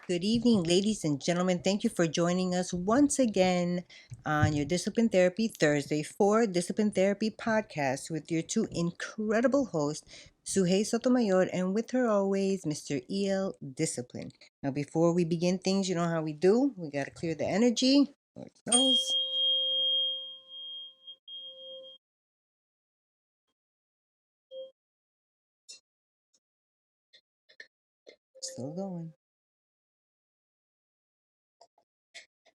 Good evening, ladies and gentlemen. Thank you for joining us once again on your Discipline Therapy Thursday for Discipline Therapy podcast with your two incredible hosts, Suhey Sotomayor, and with her always, Mr. El Discipline. Now, before we begin things, you know how we do. We got to clear the energy. Lord knows. Still going.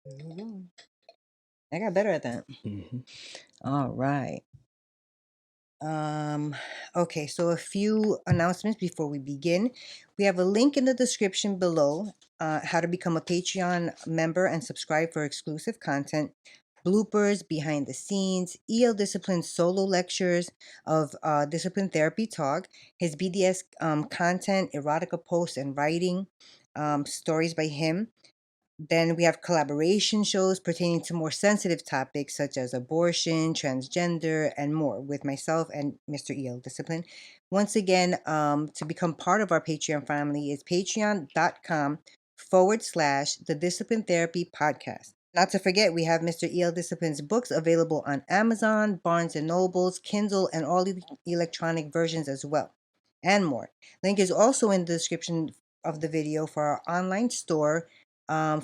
Still going. I got better at that. All right. Um, okay, so a few announcements before we begin. We have a link in the description below, how to become a Patreon member and subscribe for exclusive content, bloopers, behind the scenes, EL Discipline solo lectures of Discipline Therapy Talk, his BDS content, erotica posts and writing, stories by him. Then we have collaboration shows pertaining to more sensitive topics such as abortion, transgender, and more with myself and Mr. EL Discipline. Once again, to become part of our Patreon family is patreon.com/, the Discipline Therapy Podcast. Not to forget, we have Mr. EL Discipline's books available on Amazon, Barnes and Nobles, Kindle, and all the electronic versions as well, and more. Link is also in the description of the video for our online store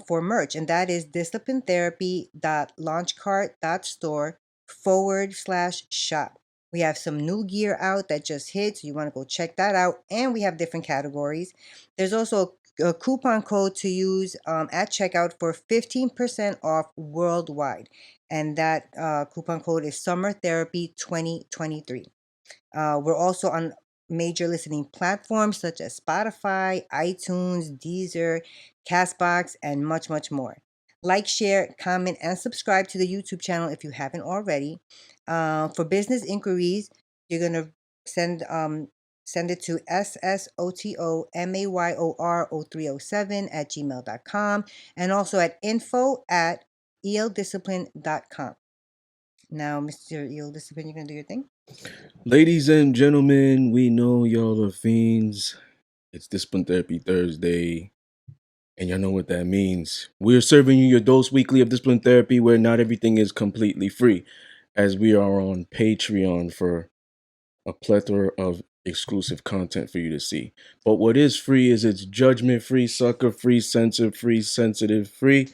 for merch, and that is disciplinetherapy.launchcart.store/shop. We have some new gear out that just hit, so you want to go check that out. And we have different categories. There's also a coupon code to use at checkout for 15% off worldwide. And that coupon code is Summer Therapy 2023. We're also on major listening platforms such as Spotify, iTunes, Deezer, Castbox, and much, much more. Like, share, comment, and subscribe to the YouTube channel if you haven't already. For business inquiries, you're gonna send it to ssotomayor0307 and also at info@eldiscipline.com. Now, Mr. El Discipline, you're gonna do your thing? Ladies and gentlemen, we know y'all are fiends. It's Discipline Therapy Thursday, and y'all know what that means. We're serving you your dose weekly of discipline therapy where not everything is completely free, as we are on Patreon for a plethora of exclusive content for you to see. But what is free is it's judgment-free, sucker-free, censor-free, sensitive-free,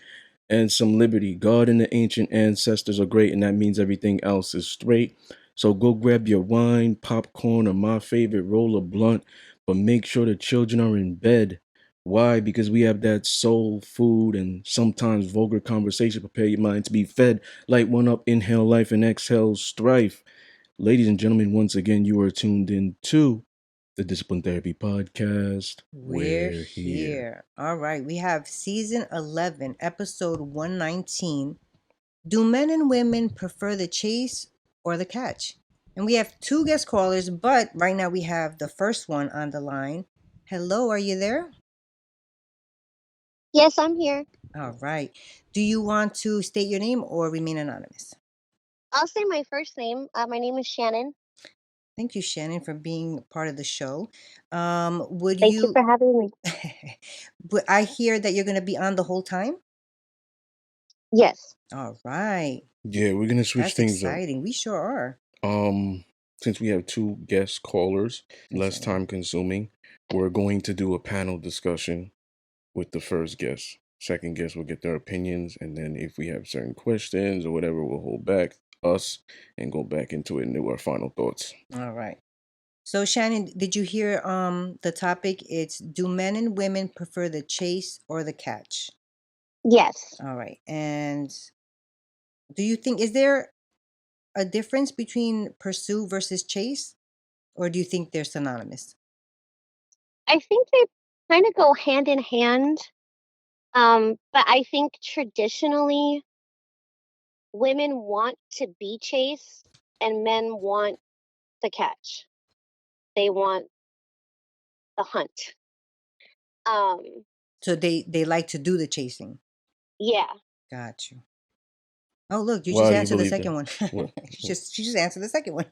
and some liberty. God and the ancient ancestors are great, and that means everything else is straight. So go grab your wine, popcorn, or my favorite, roll a blunt, but make sure the children are in bed. Why? Because we have that soul food and sometimes vulgar conversation. Prepare your mind to be fed. Light one up, inhale life, and exhale strife. Ladies and gentlemen, once again, you are tuned in to the Discipline Therapy Podcast. We're here. All right. We have season 11, episode 119. Do men and women prefer the chase or the catch? And we have two guest callers, but right now we have the first one on the line. Hello, are you there? Yes, I'm here. All right. Do you want to state your name or remain anonymous? I'll say my first name. My name is Shannon. Thank you, Shannon, for being part of the show. Would Thank you you? for having me. But I hear that you're going to be on the whole time. Yes. All right. Yeah, we're gonna switch That's things exciting. We sure are. up. Since we have two guest callers, less right. time consuming, we're going to do a panel discussion with the first guest. Second guest will get their opinions, and then if we have certain questions or whatever, we'll hold back us and go back into it and do our final thoughts. All right. So Shannon, did you hear the topic? It's do men and women prefer the chase or the catch? Yes. All right. And do you think is there a difference between pursue versus chase, or do you think they're synonymous? I think they kind of go hand in hand. But I think traditionally women want to be chased and men want the catch. They want the hunt. So they like to do the chasing. Yeah. Got you. Oh, look, you Why just do you answered the believe second that? one. What? she just answered the second one.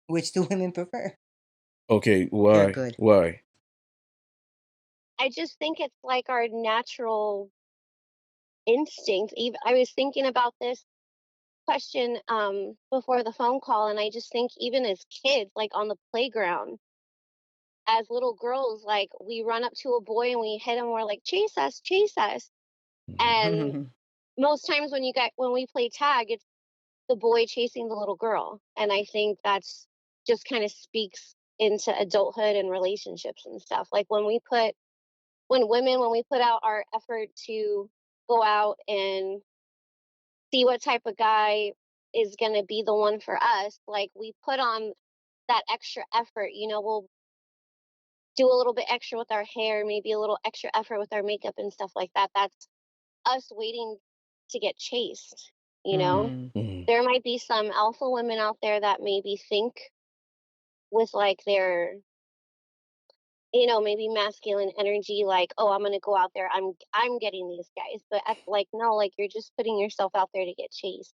Which do women prefer? Okay, You're why? good. Why? I just think it's like our natural instinct. Even I was thinking about this question before the phone call, and I just think even as kids, like on the playground, as little girls, like we run up to a boy and we hit him, we're like, chase us. Mhm. And most times when we play tag, it's the boy chasing the little girl. And I think that's just kind of speaks into adulthood and relationships and stuff. Like when we put out our effort to go out and see what type of guy is going to be the one for us, like we put on that extra effort, we'll do a little bit extra with our hair, maybe a little extra effort with our makeup and stuff like that. That's us waiting to get chased, you know? Mm. Mhm. There might be some alpha women out there that maybe think with like their, maybe masculine energy, like, oh, I'm gonna go out there, I'm getting these guys. But like no, like you're just putting yourself out there to get chased.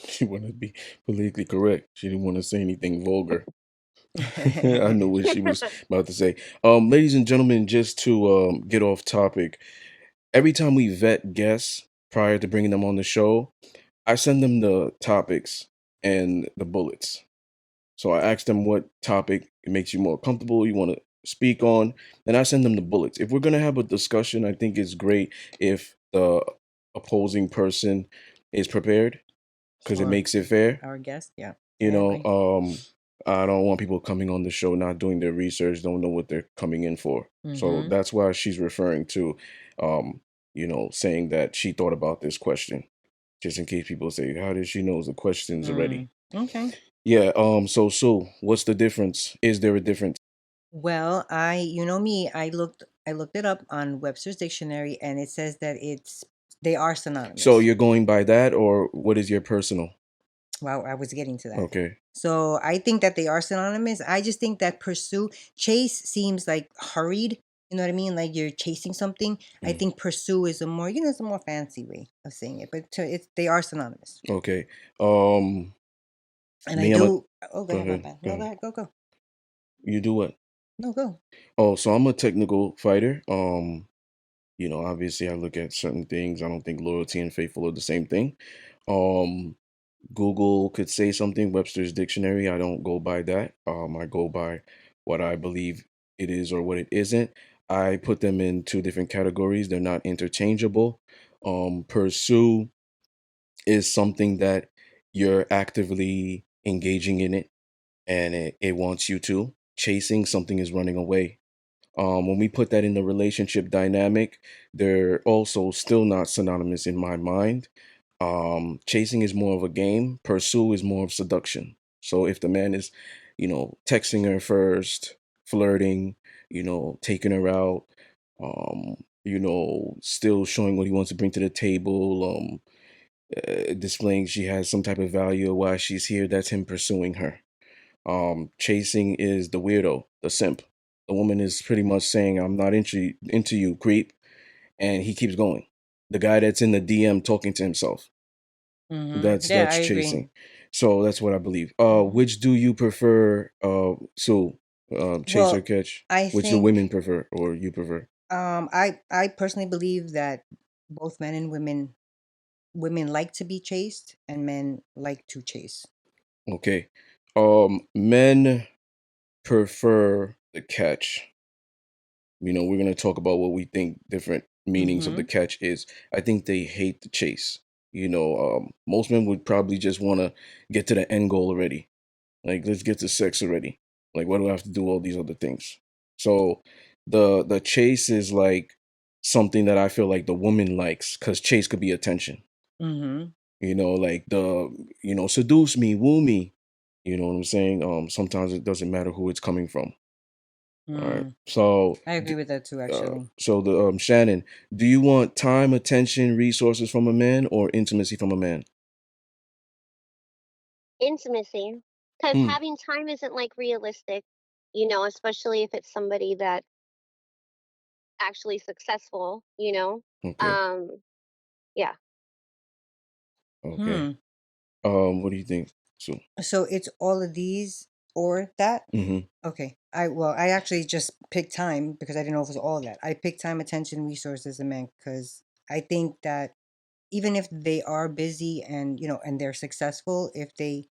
She wanted to be politically correct. She didn't want to say anything vulgar. I know what she was about to say. Ladies and gentlemen, just to get off topic, every time we vet guests prior to bringing them on the show, I send them the topics and the bullets. So I ask them what topic it makes you more comfortable, you want to speak on, and I send them the bullets. If we're gonna have a discussion, I think it's great if the opposing person is prepared because it Sure. makes it fair. Our guest, yeah, You I know, agree. I don't want people coming on the show not doing their research, don't know what they're coming in for. So Mm-hmm. that's why she's referring to, um, saying that she thought about this question, just in case people say, "How did she know the questions already?" Mm. Okay. Yeah. So Sue, what's the difference? Is there a difference? Well, you know me, I looked it up on Webster's dictionary, and it says that they are So synonymous. you're going by that, or what is your personal? Wow, I was getting to that. Okay. So I think that they are synonymous. I just think that chase seems like hurried. You know what I mean? Like you're chasing something. I Mm, think pursue is it's a more fancy way of saying it. But they are synonymous. okay. Um, And I me, I'm a. do. Oh, go Go ahead, my ahead. bad. Go No, go ahead. ahead. Go. You do what? No, go. Oh, so I'm a technical fighter. Obviously I look at certain things. I don't think loyalty and faithful are the same thing. Um, Google could say something, Webster's dictionary. I don't go by that. I go by what I believe it is or what it isn't. I put them in two different categories. They're not interchangeable. Pursue is something that you're actively engaging in it and it wants you to. Chasing something is running away. When we put that in the relationship dynamic, they're also still not synonymous in my mind. Chasing is more of a game, pursue is more of seduction. So if the man is, texting her first, flirting, taking her out, still showing what he wants to bring to the table, displaying she has some type of value or why she's here, that's him pursuing her. Chasing is the weirdo, the simp. The woman is pretty much saying, "I'm not into you, creep," and he keeps going. The guy that's in the DM talking to himself. Mm-hmm. Yeah, That's I agree. chasing. So that's what I believe. Hmm. Which do you prefer? Chase or Well, catch? I Which the women think prefer or you prefer? I personally believe that both men and women like to be chased, and men like to chase. Okay. Men prefer the catch. We're going to talk about what we think different meanings of the Mm-hmm. catch is. I think they hate the chase. Most men would probably just want to get to the end goal already. Like, let's get to sex already. Like, why do I have to do all these other things? So, the chase is like something that I feel like the woman likes because chase could be attention. Mm-hmm. Like seduce me, woo me. You know what I'm saying? Sometimes it doesn't matter who it's coming from. All right. Mm. So, I agree with that too, actually. the Shannon, do you want time, attention, resources from a man or intimacy from a man? Intimacy, because Hmm. having time isn't like realistic, especially if it's somebody that actually successful, Okay. um yeah. Okay. Hmm. What do you think? So. So it's all of these or that? Hmm. Okay. I actually just picked time because I didn't know if it was all that. I picked time, attention, resources, and man because I think that even if they are busy and and they're successful, if they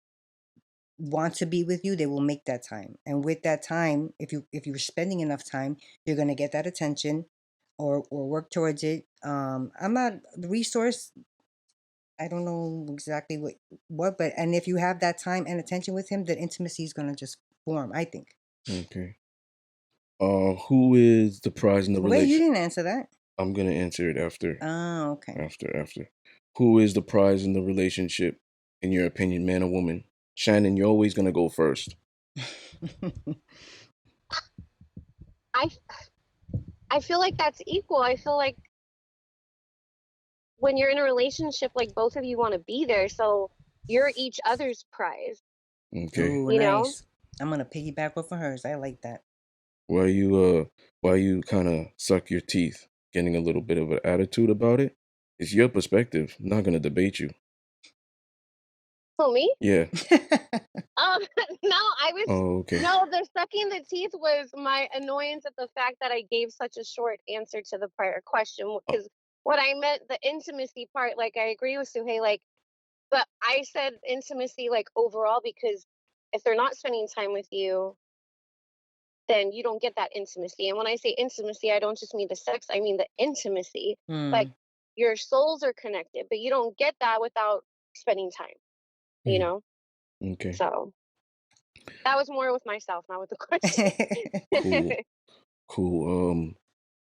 want to be with you, they will make that time. And with that time, if you're spending enough time, you're gonna get that attention or work towards it. I'm not the resource. I don't know exactly what, but and if you have that time and attention with him, then intimacy is gonna just form, I think. Okay. Who is the prize in the Wait, you relation? didn't answer that. I'm gonna answer it after. Oh, okay. After. Who is the prize in the relationship, in your opinion, man or woman? Shannon, you're always gonna go first. I I feel like that's equal. I feel like when you're in a relationship, like both of you want to be there, so you're each other's prize, Okay. Ooh, you know? nice. I'm gonna piggyback off of hers. I like that. Why you kind of suck your teeth, getting a little bit of an attitude about it? It's your perspective. I'm not gonna debate you. For me? Yeah. Um, no, Oh, okay. no, the sucking the teeth was my annoyance at the fact that I gave such a short answer to the prior question. Oh, Because what I meant, the intimacy part, like I agree with Suhei, like, but I said intimacy, like overall, because if they're not spending time with you, then you don't get that intimacy. And when I say intimacy, I don't just mean the sex, I mean the intimacy. Like Hmm. your souls are connected, but you don't get that without spending time, you mm, know? okay. So that was more with myself, not with the question. Cool. Cool.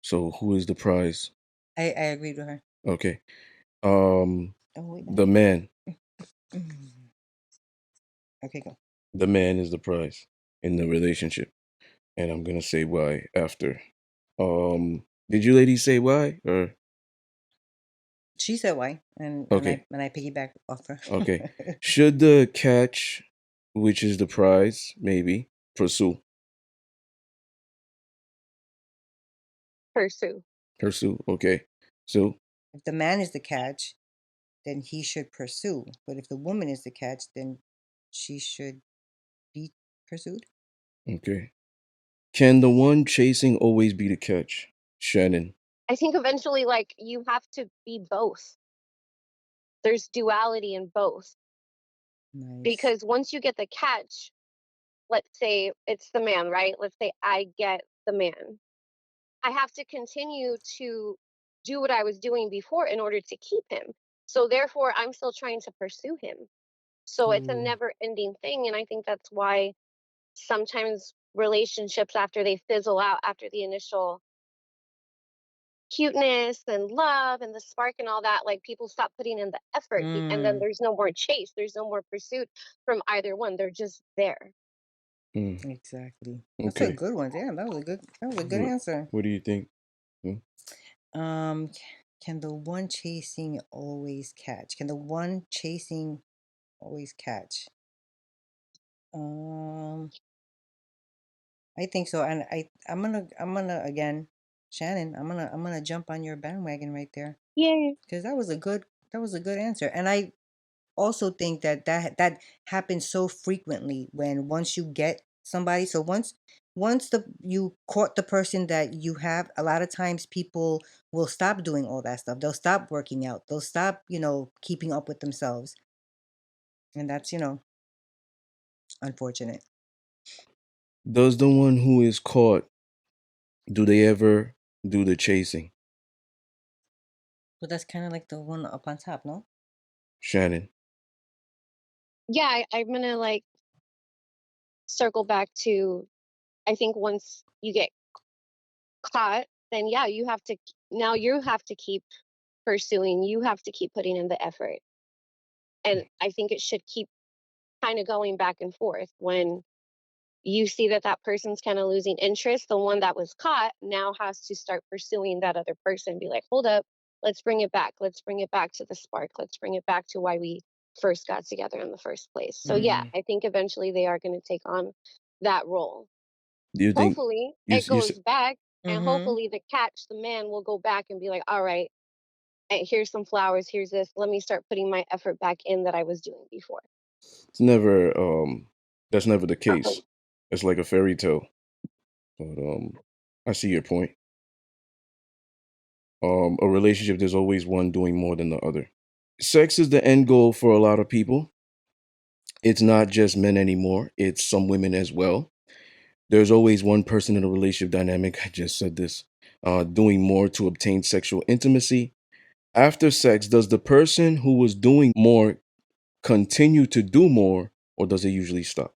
So who is the prize? I agreed with her. Okay. Um, Oh wait. the man. Mm. Okay, go. The man is the prize in the relationship, and I'm gonna say why after. Did you ladies say why or She said why, and okay? I piggyback off her. Okay. Should the catch, which is the prize, maybe pursue? Pursue. Pursue. Okay. So If the man is the catch, then he should pursue. But if the woman is the catch, then she should be pursued. okay. Can the one chasing always be the catch? Shannon. I think eventually, like, you have to be both. There's duality in both. Nice. Because once you get the catch, let's say it's the man, right? Let's say I get the man. I have to continue to do what I was doing before in order to keep him. So therefore, I'm still trying to pursue him. So it's a Ooh. never ending thing. And I think that's why sometimes relationships, after they fizzle out after the initial cuteness and love and the spark and all that, like people stop putting in the effort, and then Mm, there's no more chase, there's no more pursuit from either one, they're just there. Mm, exactly. That's a okay. good one. Damn, that was a good What answer. What do you think? Hmm? C- can the one chasing always catch? Can the one chasing always catch? Um, I think so. And I'm gonna again, Shannon. I'm gonna jump on your bandwagon right there Yeah. because that was a good answer. And I also think that happens so frequently when once you get somebody. So once you caught the person that you have, a lot of times people will stop doing all that stuff. They'll stop working out. They'll stop keeping up with themselves, and that's unfortunate. Does the one who is caught, do they ever do the chasing? But that's kind of like the one up on top, no? Shannon. Yeah, I'm gonna like circle back to, I think once you get caught, then yeah, now you have to keep pursuing, you have to keep putting in the effort. And I think it should keep kind of going back and forth. When you see that that person's kind of losing interest, the one that was caught now has to start pursuing that other person, be like, hold up, let's bring it back, let's bring it back to the spark, let's bring it back to why we first got together in the first place. So yeah, Mm. I think eventually they are going to take on that role. Do you think Hopefully you it s- you goes s- back, and Mm-hmm. hopefully the catch, the man, will go back and be like, all right, here's some flowers, here's this, let me start putting my effort back in that I was doing before. it's never that's never the Uh-huh. case. It's like a fairy tale. But I see your point. A relationship, there's always one doing more than the other. Sex is the end goal for a lot of people. It's not just men anymore, it's some women as well. There's always one person in a relationship dynamic, I just said this, doing more to obtain sexual intimacy. After sex, does the person who was doing more continue to do more, or does it usually stop?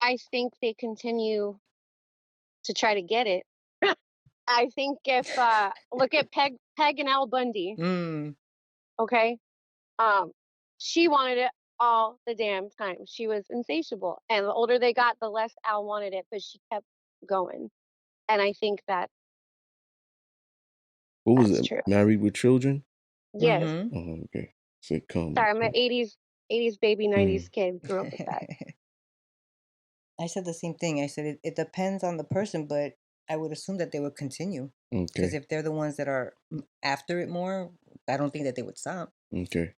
I think they continue to try to get it. I think if look at Peg and Al Bundy, Mm, okay? Um, she wanted it all the damn time. She was insatiable, and the older they got, the less Al wanted it, but she kept going. And I think that What was that's it? true. Married with Children? Yes. mm-hmm. Oh, okay. Sitcom. Sorry, I'm an 80s baby, Mm, 90s kid. Grew up with that. I said the same thing. I said it depends on the person, but I would assume that they would continue because okay. if they're the ones that are after it more, I don't think that they would stop. Okay.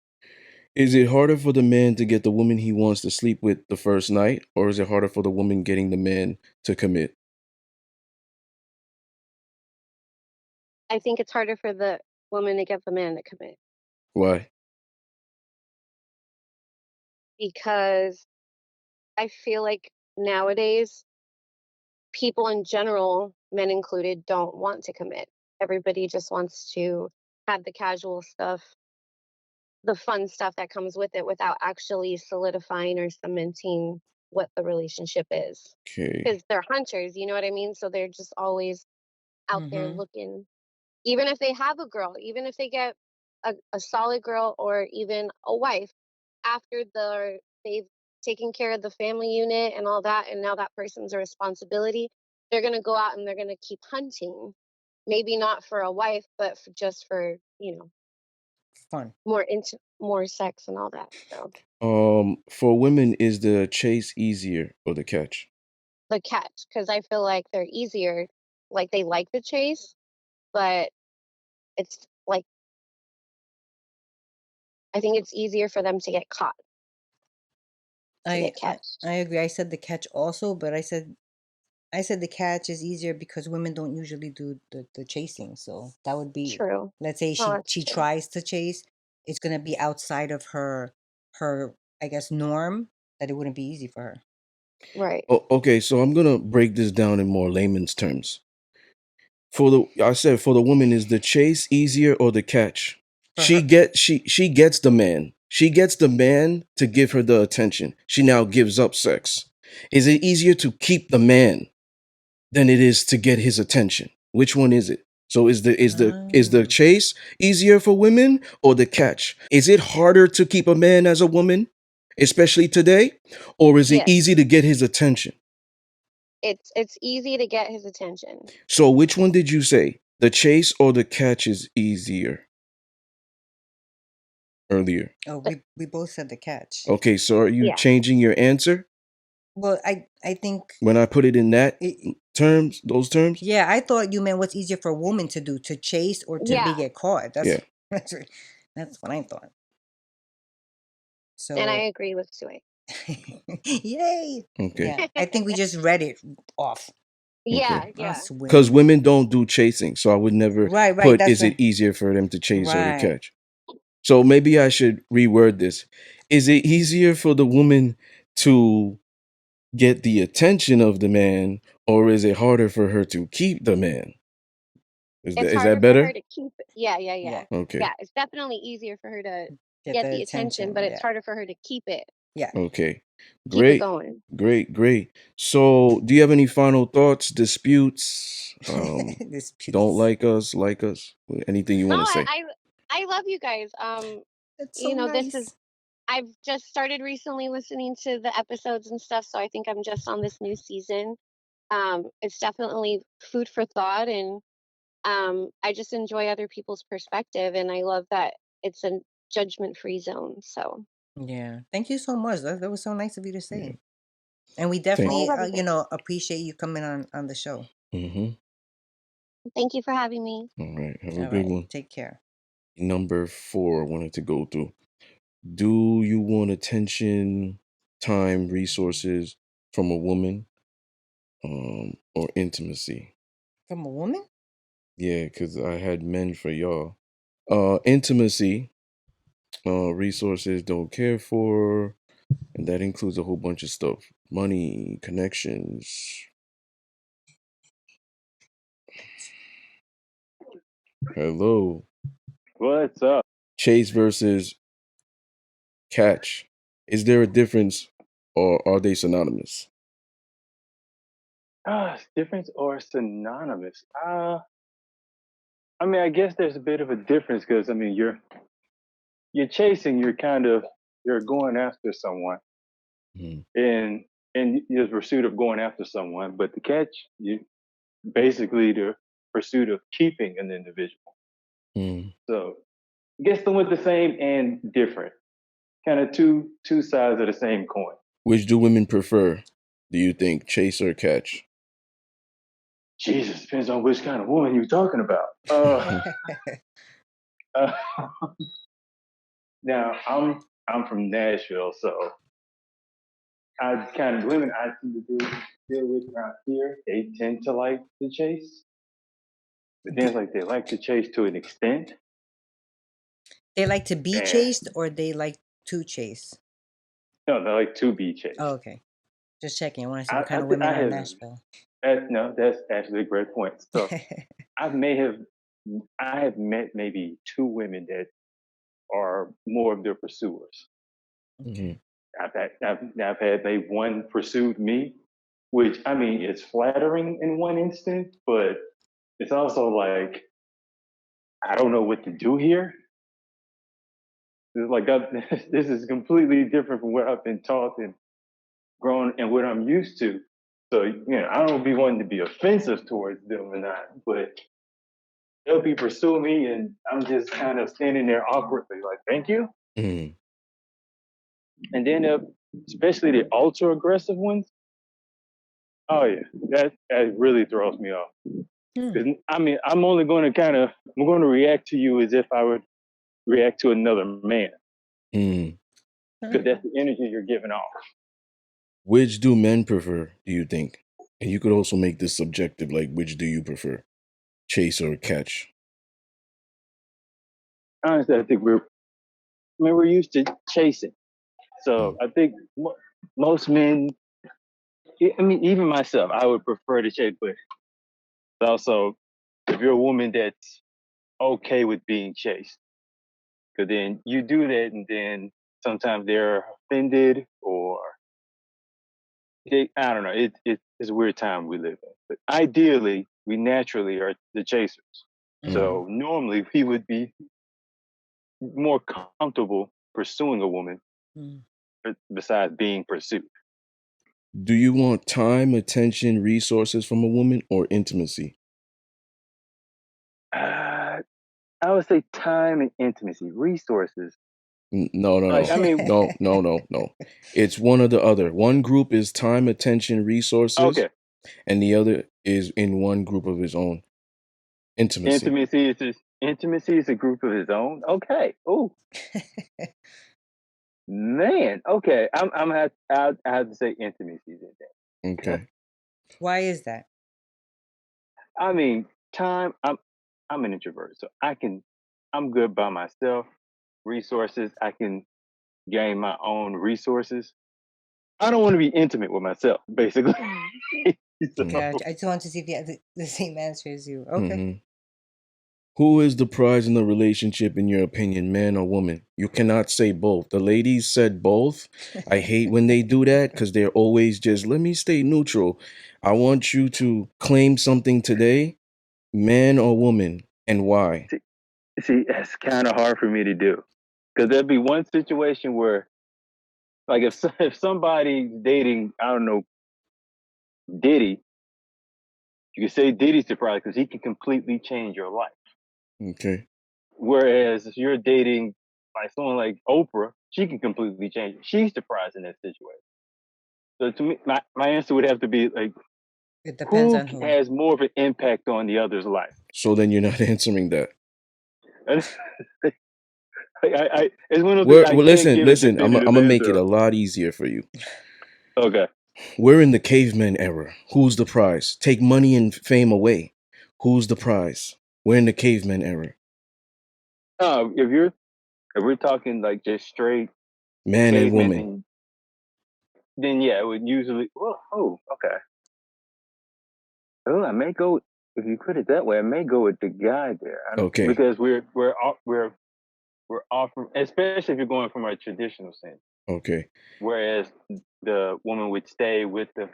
Is it harder for the man to get the woman he wants to sleep with the first night, or is it harder for the woman getting the man to commit? I think it's harder for the woman to get the man to commit Why? because I feel like nowadays people in general, men included, don't want to commit. Everybody just wants to have the casual stuff, the fun stuff that comes with it without actually solidifying or cementing what the relationship is. Okay. Because they're hunters, you know what I mean? So they're just always out there Mm-hmm. looking. Even if they have a girl, even if they get a solid girl or even a wife, after they've taken care of the family unit and all that, and now that person's a responsibility, they're gonna go out and they're gonna keep hunting. Maybe not for a wife, but just for Fun. more sex and all that. So For women, is the chase easier or the catch? the catch, because I feel like they're easier, like they like the chase, but it's like I think it's easier for them to get caught, to I, get I catched. I agree. I said the catch also, but I said the catch is easier because women don't usually do the chasing. So that would be, True. let's say Oh, she that's she true. tries to chase, it's gonna be outside of her I guess norm that it wouldn't be easy for her. Right. Oh, okay, so I'm gonna break this down in more layman's terms. For the woman, is the chase easier or the catch? For her, She gets the man. She gets the man to give her the attention. She now gives up sex. Is it easier to keep the man than it is to get his attention? Which one is it? So is the oh, chase easier for women or the catch? Is it harder to keep a man as a woman, especially today, or is it Yes. easy to get his attention? It's easy to get his attention. So which one did you say? The chase or the catch is easier earlier? oh, The, we both said the catch. Okay, so are you yeah. changing your answer Well, I think when I put it in that it, terms, those terms? yeah, I thought you meant what's easier for a woman to do, to chase or to be Yeah. get caught. That's Yeah. that's what I thought. And I So, agree with Sue. yay. Okay. Yeah, I think we just read it off. Yeah, Okay. yeah. Us Because women. women don't do chasing, so I would never Right, right. put That's is it a easier for them to chase or to right. catch. So maybe I should reword this. Is it easier for the woman to get the attention of the man, or is it harder for her to keep the man? It's Is that harder for her better? to keep it. Yeah, yeah, yeah. Yeah, Okay. Yeah, it's definitely easier for her to get get the the attention, but attention. it's Yeah, harder for her to yeah. Okay. keep it Great. going. Great. So do you have any final thoughts, disputes? Don't Disputes. like us? Anything you No, want to say? I love you guys. That's so This is nice. I've just started recently listening to the episodes and stuff, so I think I'm just on this new season. It's definitely food for thought, and I just enjoy other people's perspective, and I love that it's a judgment-free zone. So Yeah. Thank you so much. That was so nice of you to Yeah. say. And we Thank. I definitely, love you guys. appreciate you coming on the show. Mm-hmm. Thank you for having me. All right. Have a All good right. one. Take care. Number 4, I wanted to go through. Do you want attention, time, resources from a woman, or intimacy? From a woman? Yeah, because I had men for y'all. Intimacy, resources don't care for, and that includes a whole bunch of stuff: money, connections. Hello. What's up? Chase versus catch. Is there a difference, or are they synonymous? Difference or synonymous? I mean, I guess there's a bit of a difference because I mean, you're chasing, you're going after someone, Mm, and in the pursuit of going after someone, but the catch, you basically the pursuit of keeping an individual. mm. So I guess them with the same and different, kind of two sides of the same coin. Which do women prefer? Do you think chase or catch? Jesus, depends on which kind of woman you're talking about. Uh, Now I'm from Nashville, so I kind of women I tend to deal with around here. They tend to like the chase, but then it's like they like to chase to an extent. They like to be And chased or they like to chase? no, they like to be Oh, chased. okay. Just checking. I want to see I what kind I, of th- women I are in have Nashville. no, that's actually a great point. So I may have I have met maybe two women that are more of their pursuers. Okay. Mhm. I've had maybe one pursued me, which I mean it's flattering in one instant, but it's also like I don't know what to do here. It's like this is completely different from what I've been taught and grown and what I'm used to. So I don't be wanting to be offensive towards them or not, but they'll be pursuing me, and I'm just kind of standing there awkwardly, like "Thank you." Mm. And then, especially the ultra aggressive ones, oh yeah, that really throws me off. Hmm. Because I mean, I'm going to react to you as if I would react to another man, Mm. because Huh. that's the energy you're giving off. Which do men prefer, do you think? And you could also make this subjective, like which do you prefer? Chase or catch? Honestly, we're used to chasing. So Mm. I think most men, I mean, even myself, I would prefer to chase, but also if you're a woman that's okay with being chased, because then you do that, and then sometimes they're offended or I don't know. It's a weird time we live in. But ideally, we naturally are the chasers. Mm. Mm. So normally we would be more comfortable pursuing a woman Mm. besides being pursued. Do you want time, attention, resources from a woman or intimacy? Uh, I would say time and intimacy, resources. No, no, Like no. I mean, No, no, no, no. It's one or the other. One group is time, attention, resources, okay, and the other is in one group of its own. Intimacy. intimacy is a group of its own. Okay. Oh man. Okay. I have to say intimacy then. Okay. Why is that? I mean, time. I'm an introvert, so I'm good by myself. Resources, I can gain my own resources. I don't want to be intimate with myself, basically. Mm. So, Gotcha. I just want to see if you have the same answer as you. Okay. Hmm. Who is the prize in the relationship, in your opinion, man or woman? You cannot say both. The ladies said both. I hate when they do that because they're always just, let me stay neutral. I want you to claim something today, man or woman, and why. see, see, that's kind of hard for me to do because there'd be one situation where, like, if somebody's dating, I don't know, Diddy, you could say Diddy's surprised because he can completely change your life. Okay. Whereas if you're dating like someone like Oprah, she can completely change it. She's surprised in that situation. So to me, my answer would have to be like, It depends who on who. has more of an impact on the other's life? So then you're not answering that. And it's one of those things Well, I can't listen, give a listen. I'm definitive gonna make it answer a on. lot easier for you. Okay. We're in the caveman era. Who's the prize? Take money and fame away. Who's the prize? We're in the caveman era. If we're talking like just straight Man and caveman, woman. then yeah, it would usually. Well, okay. Oh, I may go if you put it that way. I may go with the guy there. I don't, Okay. because we're offering, especially if you're going from a traditional sense. Okay. Whereas the woman would stay with the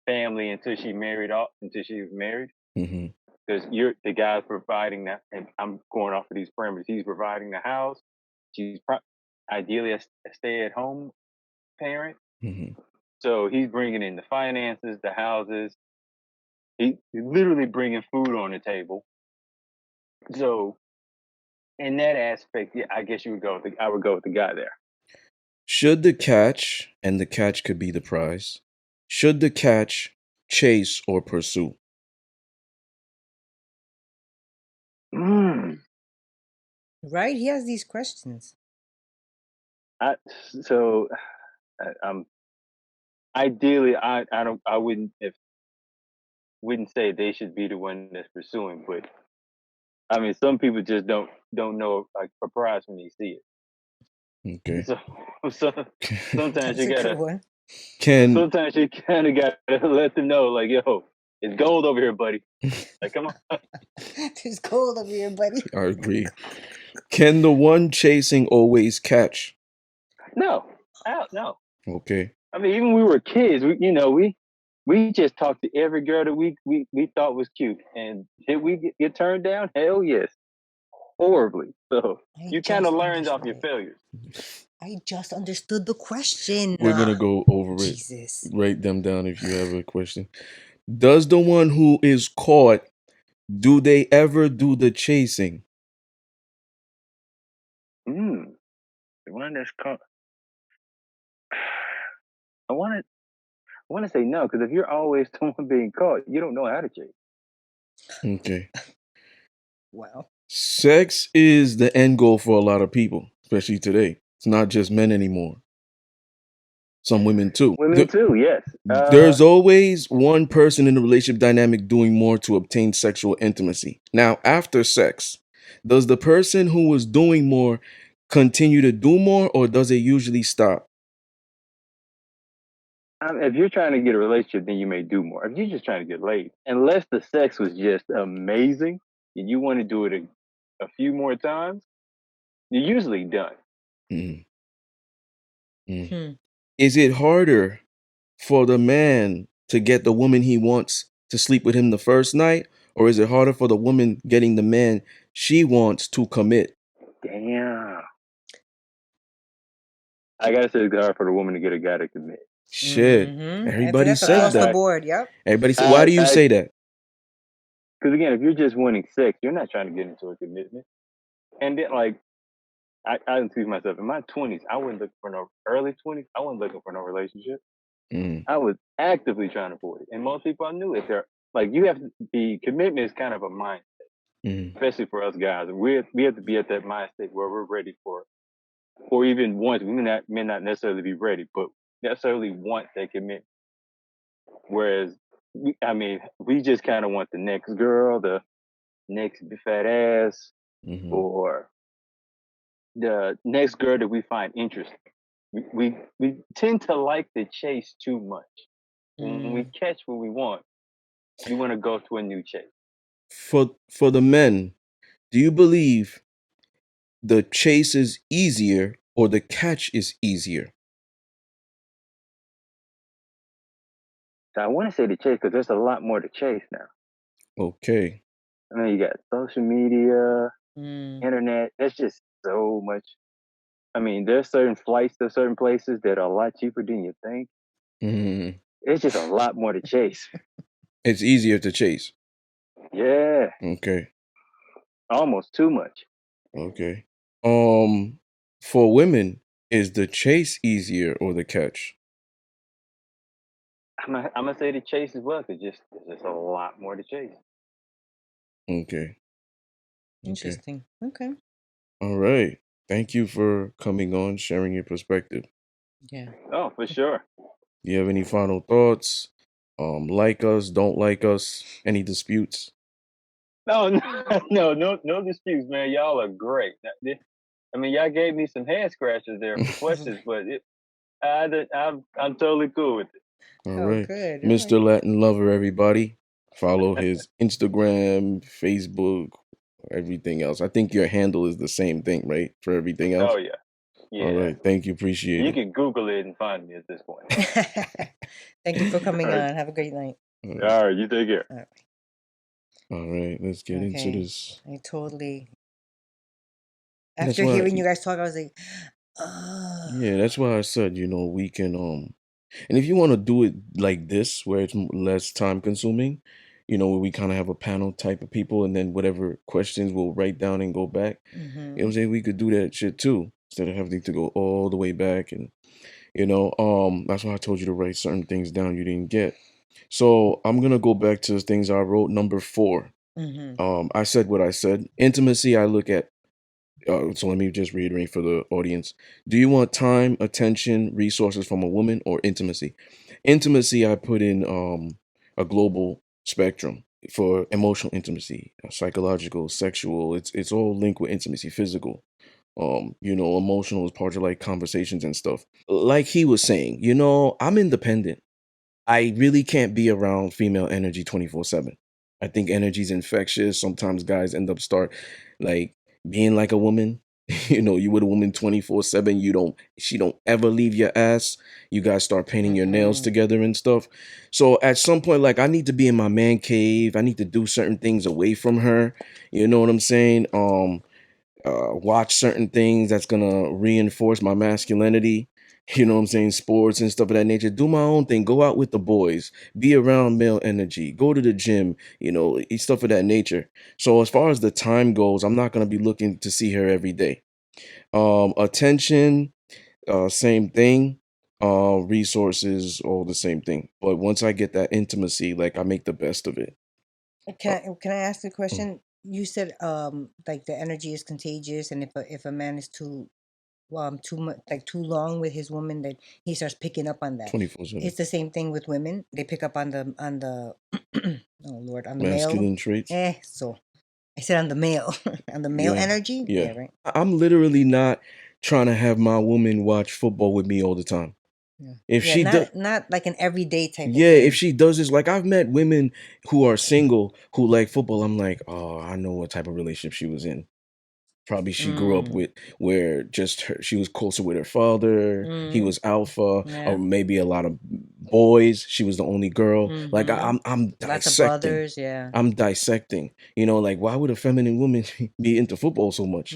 family until she was married, Mm-hmm. because you're the guy's providing that, and I'm going off of these parameters. He's providing the house. She's ideally a stay-at-home parent, Mm-hmm. so he's bringing in the finances, the houses. He's literally bringing food on the table. So in that aspect, yeah, I guess I would go with the guy there. Should the catch, and the catch could be the prize, should the catch chase or pursue? Mm. Right? He has these questions. I so ideally I wouldn't say they should be the one that's pursuing, but I mean some people just don't know like a prize when they see Okay. it. So sometimes That's you a good gotta one. Can sometimes you kind of gotta let them know like, yo, it's gold over here, buddy. Like, come on. There's gold over here, buddy. I agree. Can the one chasing always catch? No, no. Okay. I mean, even when we were kids, we just talked to every girl that we thought was cute, and did we get turned down? Hell yes, horribly. So I you kind of just learned off your understood. failures. I just understood the question. We're gonna go over it. Jesus. Write them down if you have a question. Does the one who is caught, do they ever do the chasing? The one that's caught. I want to say no, because if you're always the one being caught, you don't know how to chase. Okay. Wow. Sex is the end goal for a lot of people, especially today. It's not just men anymore. Some women too. Women too, yes. There's always one person in the relationship dynamic doing more to obtain sexual intimacy. Now, after sex, does the person who was doing more continue to do more, or does it usually stop? If you're trying to get a relationship, then you may do more. If you're just trying to get laid, unless the sex was just amazing and you want to do it a few more times, you're usually done. Mm. Mm. Hmm. Is it harder for the man to get the woman he wants to sleep with him the first night, or is it harder for the woman getting the man she wants to commit? Damn. I gotta say it's hard for the woman to get a guy to commit. Shit. Mm-hmm. Everybody That's says across the that. board. Yep. Everybody say, why do you say that? Because again, if you're just wanting sex, you're not trying to get into a commitment. And then, like, I excuse myself. In my 20s, I wasn't looking for no early 20s. I wasn't looking for no relationship. Mm. I was actively trying to avoid it, and most people I knew it. They're like, you have the commitment is kind of a mindset, Mm. especially for us guys. And we have to be at that mindset where we're ready for it, or even once we may not necessarily be ready, but necessarily want that commitment. Whereas, we just kind of want the next girl, the next fat ass, Mm-hmm. or the next girl that we find interesting. We tend to like the chase too much. When we catch what we want to go to a new chase. For the men, do you believe the chase is easier or the catch is easier? So I want to say the chase because there's a lot more to chase now. Okay. I mean, you got social media, Mm. internet. There's just so much. I mean, there's certain flights to certain places that are a lot cheaper than you think. Mm. It's just a lot more to chase. It's easier to chase. Yeah, Okay. almost too much. Okay. For women, is the chase easier or the catch? I'm gonna say the chase as well because there's just a lot more to chase. Okay. Okay. Interesting. Okay. All right. Thank you for coming on, sharing your perspective. Yeah. Oh, for sure. Do you have any final thoughts? Like us, don't like us, any disputes? No, no disputes, man. Y'all are great. I mean, y'all gave me some head scratchers there for questions, but I'm totally cool with it. All Oh, right. good. All Mr. right. Latin Lover, everybody. Follow his Instagram, Facebook, everything else. I think your handle is the same thing, right? For everything Oh else? yeah, All yeah. right. Thank you. Appreciate You it. can Google it and find me at this point. Thank you for coming All right. on. Have a great night. All right. All right, you take care. All right. All right. Let's get into Okay. this. I totally. That's After why, hearing you guys talk, I was like, yeah, that's why I said, we can, and if you want to do it like this, where it's less time consuming, where we kind of have a panel type of people, and then whatever questions we'll write down and go back. You know what I'm saying? We could do that shit too, instead of having to go all the way back. And, that's why I told you to write certain things down you didn't get. So I'm going to go back to the things I wrote. Number 4. I said what I said. Intimacy, I look at. So let me just reiterate for the audience. Do you want time, attention, resources from a woman, or intimacy? Intimacy, I put in a global spectrum for emotional intimacy, psychological, sexual. It's all linked with intimacy, physical. Emotional is part of like conversations and stuff. Like he was saying, I'm independent. I really can't be around female energy 24/7. I think energy's infectious. Sometimes guys end up start like being like a woman. You with a woman 24/7, she don't ever leave your ass. You guys start painting your nails together and stuff. So at some point, like I need to be in my man cave. I need to do certain things away from her. You know what I'm saying? Watch certain things that's gonna reinforce my masculinity. You know what I'm saying? Sports and stuff of that nature. Do my own thing. Go out with the boys. Be around male energy. Go to the gym. Stuff of that nature. So as far as the time goes, I'm not gonna be looking to see her every day. Attention, same thing. Resources, all the same thing. But once I get that intimacy, like I make the best of it. Can I ask a question? You said like the energy is contagious, and if a man is too much like too long with his woman, that he starts picking up on that. 24/7. It's the same thing with women. They pick up on the oh Lord, on the male. Masculine traits. So I said on the male on the male Yeah, energy. yeah. Right. I'm literally not trying to have my woman watch football with me all the time. Yeah. If Yeah, she does, not like an everyday type of yeah, thing. if she does this, like I've met women who are single who like football. I'm like, oh, I know what type of relationship she was in. Probably she grew up with where just she was closer with her father. He was alpha, Yeah. or maybe a lot of boys. She was the only girl. Like I'm Lots of dissecting. brothers. Yeah. I'm dissecting. Like why would a feminine woman be into football so much?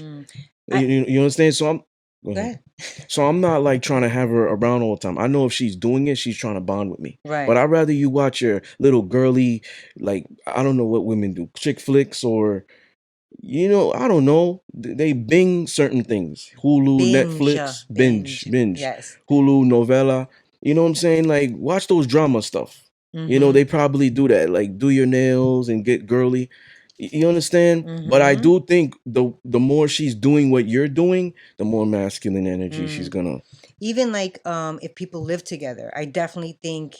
You understand? So go Go ahead. ahead. So I'm not like trying to have her around all the time. I know if she's doing it, she's trying to bond with me. Right. But I'd rather you watch your little girly, like I don't know what women do, chick flicks or I don't know. They bing certain things. Hulu, Netflix, binge. Yes. Hulu, novella. You know what I'm saying? Like watch those drama stuff. They probably do that. Like do your nails and get girly. You understand? But I do think the more she's doing what you're doing, the more masculine energy she's gonna. Even like if people live together, I definitely think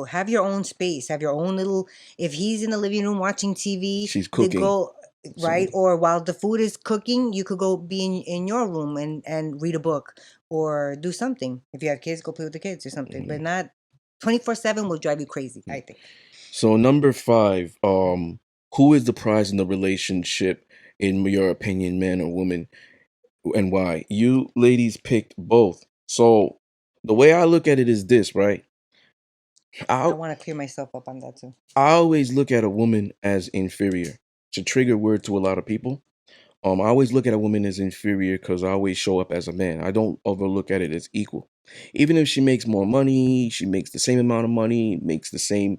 have your own space, have your own little. If he's in the living room watching TV, She's they cooking. go right, or while the food is cooking, you could go be in your room and read a book or do something. If you have kids, go play with the kids or something, but not 24/7 will drive you crazy, I think. So number 5, who is the prize in the relationship, in your opinion, man or woman, and why? You ladies picked both. So the way I look at it is this, right? I want to clear myself up on that too. I always look at a woman as inferior. It's a trigger word to a lot of people. I always look at a woman as inferior because I always show up as a man. I don't ever look at it as equal. Even if she makes more money, she makes the same amount of money, makes the same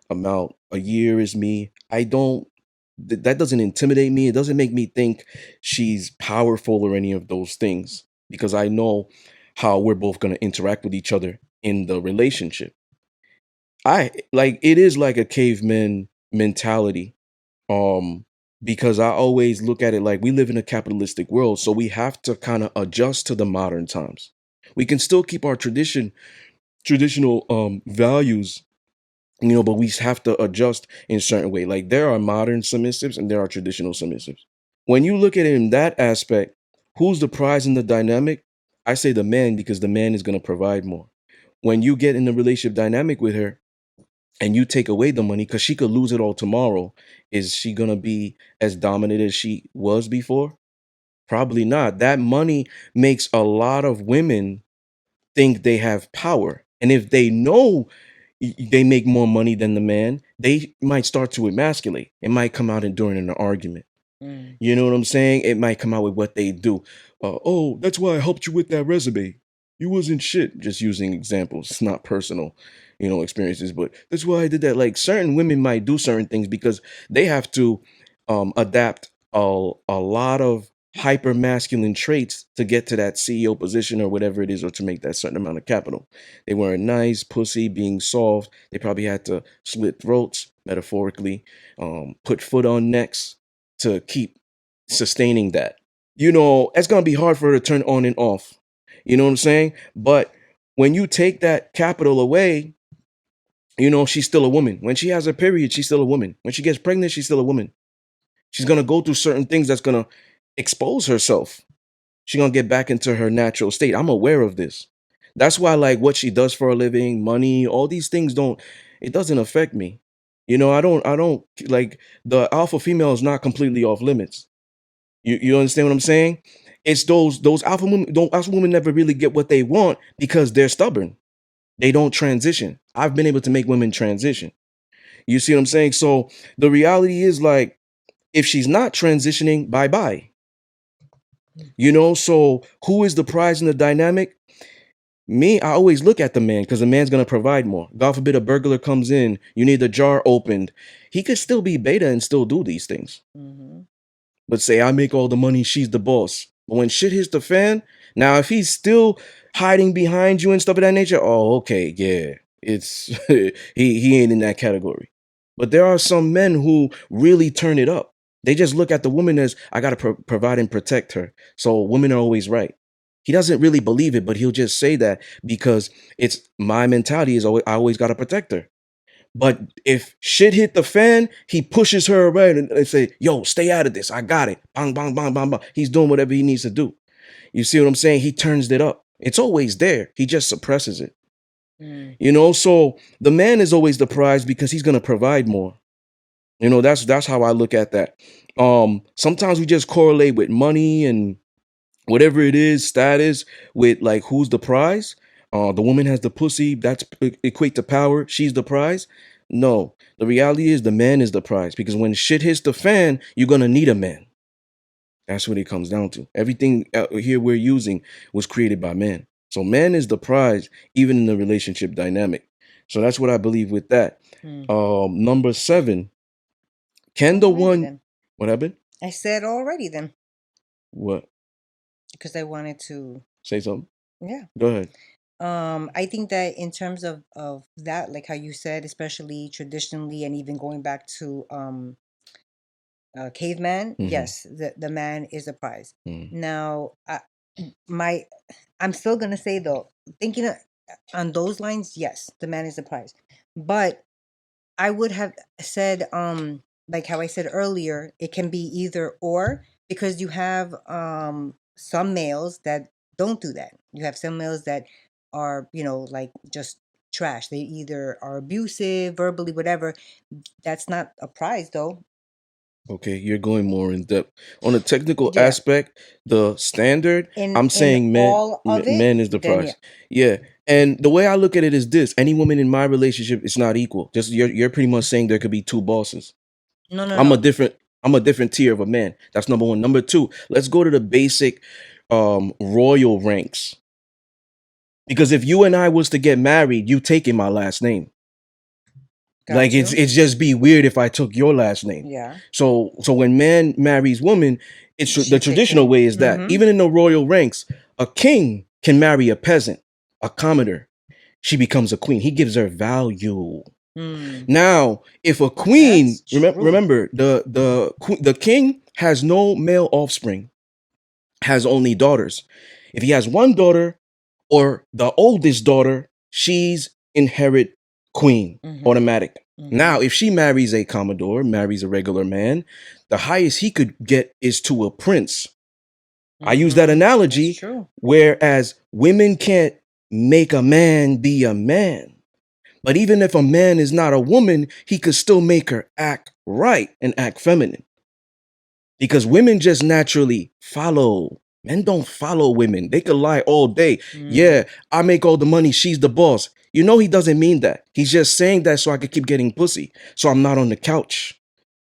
amount a year as me. I don't that doesn't intimidate me. It doesn't make me think she's powerful or any of those things because I know how we're both going to interact with each other in the relationship. It is like a caveman mentality. Because I always look at it like we live in a capitalistic world, so we have to kind of adjust to the modern times. We can still keep our tradition traditional values, but we have to adjust in a certain way. Like there are modern submissives and there are traditional submissives. When you look at it in that aspect, who's the prize in the dynamic? I say the man, because the man is going to provide more. When you get in the relationship dynamic with her and you take away the money, because she could lose it all tomorrow, is she going to be as dominant as she was before? Probably not. That money makes a lot of women think they have power. And if they know they make more money than the man, they might start to emasculate. It might come out during an argument. Mm. You know what I'm saying? It might come out with what they do. Oh, that's why I helped you with that resume. You wasn't shit. Just using examples. It's not personal, experiences, but that's why I did that. Like certain women might do certain things because they have to adapt a lot of hyper masculine traits to get to that CEO position or whatever it is, or to make that certain amount of capital. They weren't nice, pussy, being soft. They probably had to slit throats, metaphorically, put foot on necks to keep sustaining that. It's gonna be hard for her to turn on and off. You know what I'm saying? But when you take that capital away, she's still a woman. When she has her period, she's still a woman. When she gets pregnant, she's still a woman. She's gonna go through certain things that's gonna expose herself. She's gonna get back into her natural state. I'm aware of this. That's why, like, what she does for a living, money, all these things it doesn't affect me. I don't like, the alpha female is not completely off limits. You understand what I'm saying? It's those alpha women. Don't Alpha women never really get what they want because they're stubborn. They don't transition. I've been able to make women transition. You see what I'm saying? So the reality is, like, if she's not transitioning, bye bye. So who is the prize in the dynamic? Me, I always look at the man, because the man's gonna provide more. God forbid a burglar comes in, you need the jar opened. He could still be beta and still do these things. Mm-hmm. But say I make all the money, she's the boss. But when shit hits the fan, now if he's still hiding behind you and stuff of that nature, oh, okay, yeah, it's he ain't in that category. But there are some men who really turn it up. They just look at the woman as, I gotta provide and protect her. So women are always right. He doesn't really believe it, but he'll just say that because it's my mentality is always, I always gotta protect her. But if shit hit the fan, he pushes her around and say, yo, stay out of this. I got it. Bang, bang, bang, bang, bang. He's doing whatever he needs to do. You see what I'm saying? He turns it up. It's always there. He just suppresses it. So the man is always the prize because he's going to provide more. That's how I look at that. Sometimes we just correlate with money and whatever it is, status, with like who's the prize. The woman has the pussy, that's equate to power. She's the prize. No, the reality is the man is the prize, because when shit hits the fan, you're gonna need a man. That's what it comes down to. Everything out here we're using was created by man. So man is the prize, even in the relationship dynamic. So that's what I believe with that. Number 7, can the Already one then. what happened? I said already then What? because I wanted to. Say something? Yeah. Go ahead. I think that in terms of that, like how you said, especially traditionally, and even going back to caveman, Mhm. yes, the man is the prize. Mhm. Now, I'm still gonna say though, thinking on those lines, yes, the man is the prize, but I would have said, like how I said earlier, it can be either or, because you have some males that don't do that. You have some males that are, like just trash. They either are abusive, verbally, whatever. That's not a prize though. Okay, you're going more in depth on the technical Yeah. aspect. The standard, I'm In saying all of it, man is the then yeah. prize. Yeah, and the way I look at it is this: any woman in my relationship is not equal. Just you're pretty much saying there could be two bosses. No, no, I'm a no. different I'm a different tier of a man. That's number one. Number two, let's go to the basic royal ranks. Because if you and I was to get married, you taking my last name. Like Got you. it's just be weird if I took your last name. Yeah. So when man marries woman, it's the She's traditional taking. way is that even in the royal ranks, a king can marry a peasant, a commoner. She becomes a queen. He gives her value. Mm, Now, if a queen, that's true. remember the king has no male offspring, has only daughters. If he has one daughter or the oldest daughter, she's inherit queen, Mhm. automatic. Mhm. Now, if she marries a commodore, marries a regular man, the highest he could get is to a prince. I use that Mhm. That's analogy, true. whereas women can't make a man be a man. But even if a man is not a woman, he could still make her act right and act feminine. Because women just naturally follow. Men don't follow women. They could lie all day. Yeah, I make all the money. She's the boss. You know, he doesn't mean that. He's just saying that so I could keep getting pussy. So I'm not on the couch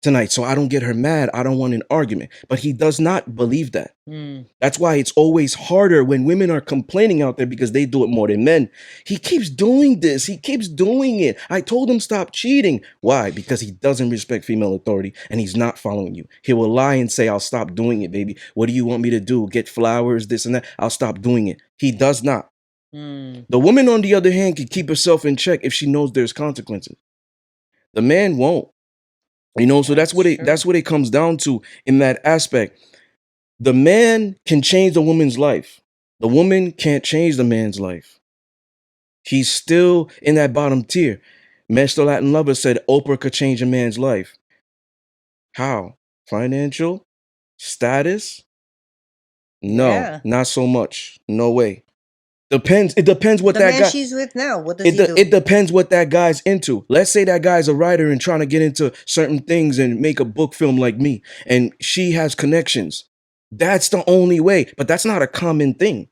tonight. So I don't get her mad. I don't want an argument. But he does not believe that. Mm. That's why it's always harder when women are complaining out there because they do it more than men. He keeps doing this. He keeps doing it. I told him stop cheating. Why? Because he doesn't respect female authority and he's not following you. He will lie and say, I'll stop doing it, baby. What do you want me to do? Get flowers, this and that. I'll stop doing it. He does not. Mm. The woman, on the other hand, can keep herself in check if she knows there's consequences. The man won't. You know, so that's what it comes down to in that aspect. The man can change the woman's life. The woman can't change the man's life. He's still in that bottom tier. Mr. Latin Lover said Oprah could change a man's life. How? Financial? Status? No, Yeah. not so much. No way. Depends. It depends what The that man guy. she's with now, what does he do? It depends what that guy's into. Let's say that guy's a writer and trying to get into certain things and make a book film like me, and she has connections. That's the only way, but that's not a common thing.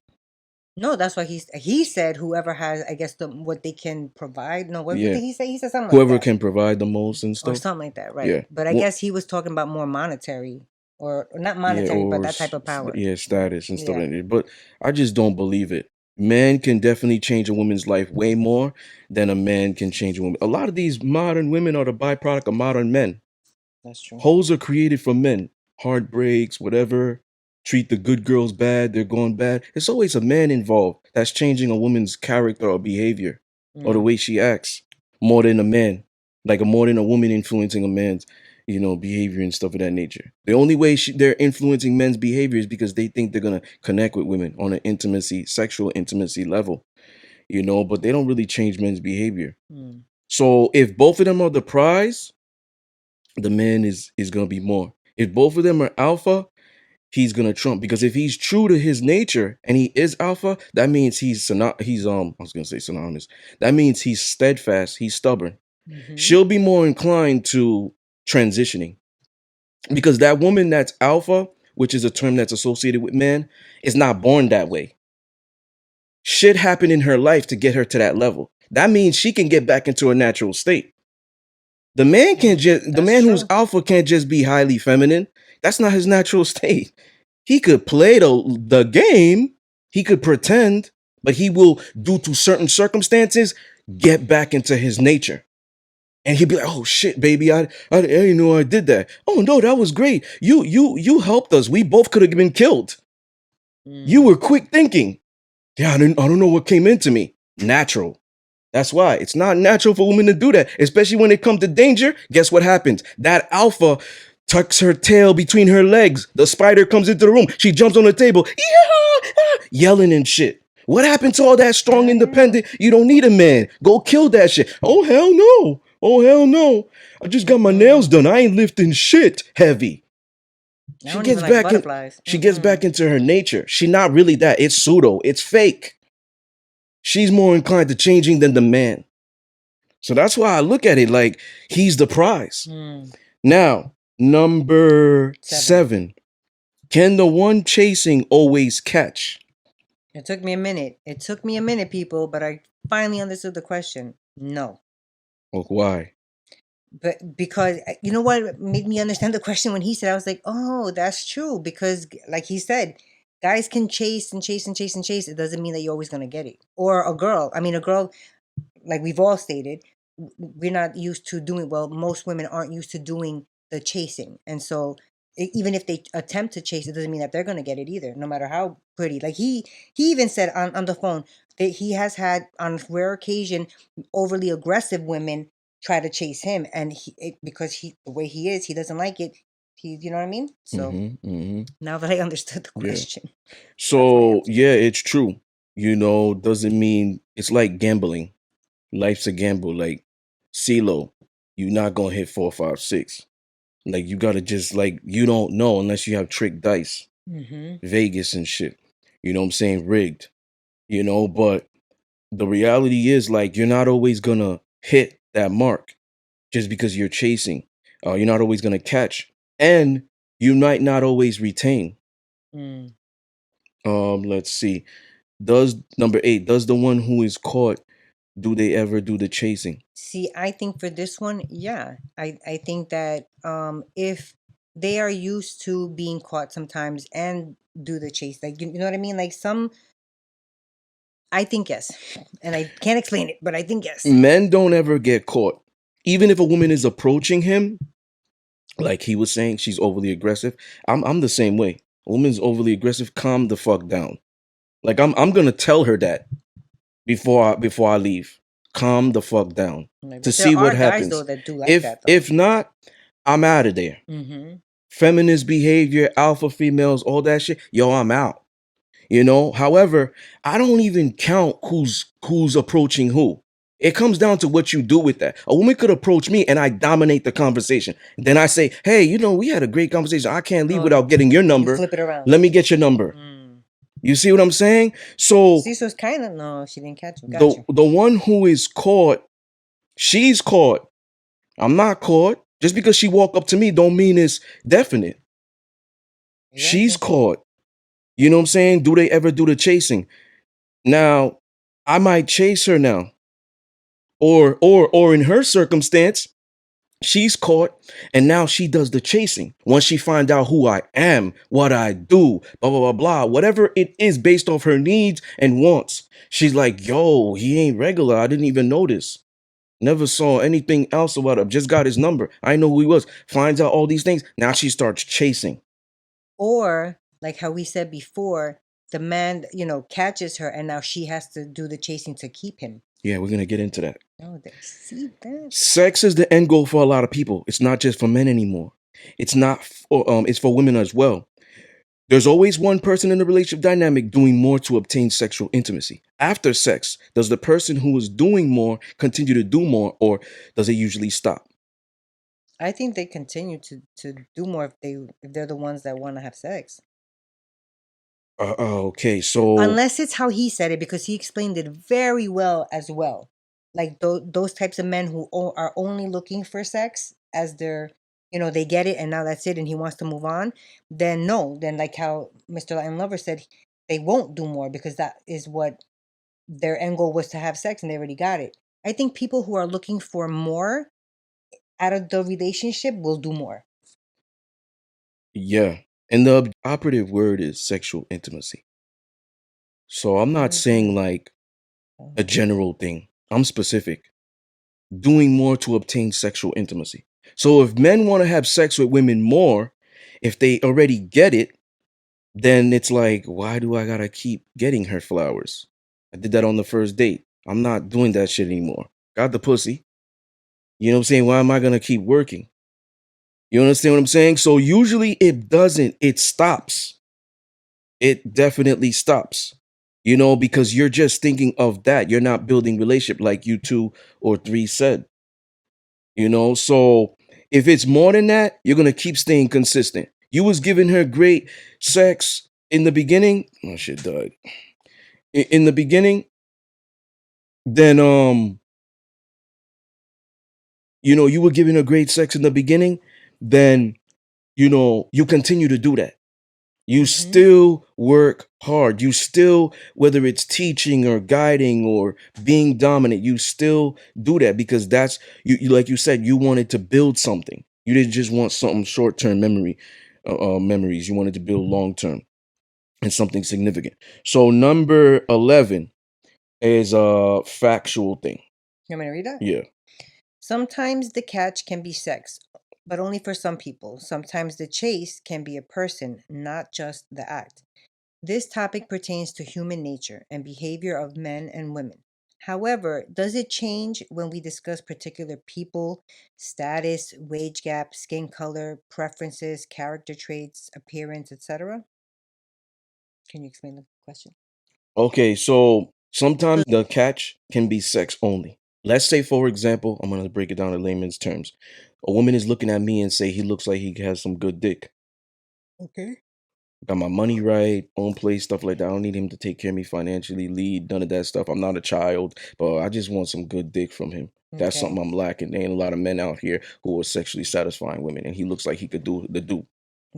No, that's why he said whoever has, I guess, what they can provide. No, what Yeah. did he say? He said something Whoever like that. can provide the most and Or stuff. something like that, right? Yeah. But I Well, guess he was talking about more monetary, or not yeah, monetary, but or that type of power. status and stuff Yeah. like that. But I just don't believe it. Man can definitely change a woman's life way more than a man can change a woman. A lot of these modern women are the byproduct of modern men. That's true. Hoes are created from men. Heartbreaks, whatever. Treat the good girls bad, they're going bad. It's always a man involved that's changing a woman's character or behavior or the way she acts more than a man. Like more than a woman influencing a man's, behavior and stuff of that nature. The only way they're influencing men's behavior is because they think they're going to connect with women on an sexual intimacy level, but they don't really change men's behavior. Mm. So if both of them are the prize, the man is going to be more. If both of them are alpha, he's going to trump, because if he's true to his nature and he is alpha, that means he's I was going to say synonymous. That means he's steadfast, he's stubborn. Mhm. She'll be more inclined to transitioning, because that woman that's alpha, which is a term that's associated with man, is not born that way. Shit happened in her life to get her to that level. That means she can get back into her natural state. The man can't just, the That's man who's true. alpha can't just be highly feminine. That's not his natural state. He could play the game, he could pretend, but he will, due to certain circumstances, get back into his nature. And he'd be like, "Oh shit, baby, I didn't know I did that. Oh no, that was great. You helped us. We both could have been killed. You were quick thinking. Yeah, I don't know what came into me. Natural. That's why it's not natural for women to do that, especially when it comes to danger. Guess what happens? That alpha tucks her tail between her legs. The spider comes into the room. She jumps on the table, yelling and shit. What happened to all that strong, independent? You don't need a man. Go kill that shit. Oh, hell no. Oh, hell no. I just got my nails done. I ain't lifting shit heavy. I She don't gets even like back in. butterflies. She gets back into her nature. She not really that. It's pseudo. It's fake. She's more inclined to changing than the man. So that's why I look at it like he's the prize. Now, number 7. Can the one chasing always catch? It took me a minute. It took me a minute, people, but I finally understood the question. No. Oh, why? But because you know what made me understand the question when he said, I was like, oh, that's true. Because like he said, guys can chase and chase and chase and chase. It doesn't mean that you're always going to get it. Or a girl. I mean, a girl, like we've all stated, we're not used to doing, well, most women aren't used to doing the chasing. And so even if they attempt to chase, it doesn't mean that they're going to get it either, no matter how pretty. Like he even said on the phone that he has had on rare occasion overly aggressive women try to chase him, and because the way he is, he doesn't like it. You know what I mean? So now that I understood the question. So yeah, it's true. Doesn't mean It's like gambling. Life's a gamble. Like CeeLo, you're not gonna hit 4, 5, 6. Like you gotta just like you don't know unless you have trick dice, Mm-hmm. Vegas and shit. You know what I'm saying? Rigged. But the reality is like you're not always gonna hit that mark just because you're chasing. You're not always gonna catch, and you might not always retain. Mm. Let's see. Does number 8? Does the one who is caught do they ever do the chasing? See, I think for this one, yeah, I think that if they are used to being caught sometimes and do the chase, like you know what I mean, like some, I think yes, and I can't explain it, but I think yes. Men don't ever get caught, even if a woman is approaching him. Like he was saying, she's overly aggressive. I'm the same way. A woman's overly aggressive. Calm the fuck down. Like I'm gonna tell her that before I leave. Calm the fuck down Like, to but see there what are guys though happens. that do like If that though. if not, I'm out of there. Mm-hmm. Feminist behavior, alpha females, all that shit. Yo, I'm out. However, I don't even count who's approaching who. It comes down to what you do with that. A woman could approach me and I dominate the conversation. Then I say, hey, we had a great conversation. I can't leave Oh, without getting your you number. flip it around. Let me get your number. Mm. You see what I'm saying? So See, so it's kind of no, she didn't catch you. Got the you. the one who is caught, she's caught. I'm not caught. Just because she walk up to me don't mean it's definite. She's Exactly. caught. You know what I'm saying? Do they ever do the chasing? Now, I might chase her now. Or in her circumstance, she's caught and now she does the chasing. Once she find out who I am, what I do, blah blah blah blah, whatever it is based off her needs and wants. She's like, yo, he ain't regular. I didn't even notice. Never saw anything else about him. Just got his number. I know who he was. Finds out all these things. Now she starts chasing. Or like how we said before, the man, catches her and now she has to do the chasing to keep him. Yeah, we're gonna get into that. Oh, they see that. Sex is the end goal for a lot of people. It's not just for men anymore. It's not for it's for women as well. There's always one person in the relationship dynamic doing more to obtain sexual intimacy. After sex, does the person who is doing more continue to do more, or does it usually stop? I think they continue to do more if they're the ones that want to have sex. Okay, so Unless it's how he said it, because he explained it very well as well. Like those types of men who are only looking for sex as their, they get it and now that's it and he wants to move on, then no. Then like how Mr. Latin Lover said, they won't do more because that is what their end goal was, to have sex and they already got it. I think people who are looking for more out of the relationship will do more. yeah, and the operative word is sexual intimacy. So I'm not saying like a general thing. I'm specific. Doing more to obtain sexual intimacy. So if men want to have sex with women more, if they already get it, then it's like, why do I gotta keep getting her flowers? I did that on the first date. I'm not doing that shit anymore. Got the pussy. You know what I'm saying? Why am I gonna keep working? You understand what I'm saying? So usually it doesn't, it stops. It definitely stops. Because you're just thinking of that. You're not building relationship like you 2 or 3 said. So if it's more than that, you're gonna keep staying consistent. You was giving her great sex in the beginning. Oh shit died. In the beginning, then you were giving her great sex in the beginning, then you continue to do that. You still work hard. You still, whether it's teaching or guiding or being dominant, you still do that because that's you like you said, you wanted to build something. You didn't just want something short-term memories. You wanted to build long-term and something significant. So number 11 is a factual thing. You want me to read that? Yeah. Sometimes the catch can be sex, but only for some people. Sometimes the chase can be a person, not just the act. This topic pertains to human nature and behavior of men and women. However, does it change when we discuss particular people, status, wage gap, skin color, preferences, character traits, appearance, etc.? Can you explain the question? Okay, so Sometimes the catch can be sex only. Let's say, for example, I'm gonna break it down in layman's terms. A woman is looking at me and say he looks like he has some good dick. Okay. Got my money right, own place, stuff like that. I don't need him to take care of me financially, lead, none of that stuff. I'm not a child, but I just want some good dick from him. That's Okay. something I'm lacking. There ain't a lot of men out here who are sexually satisfying women, and he looks like he could do the do.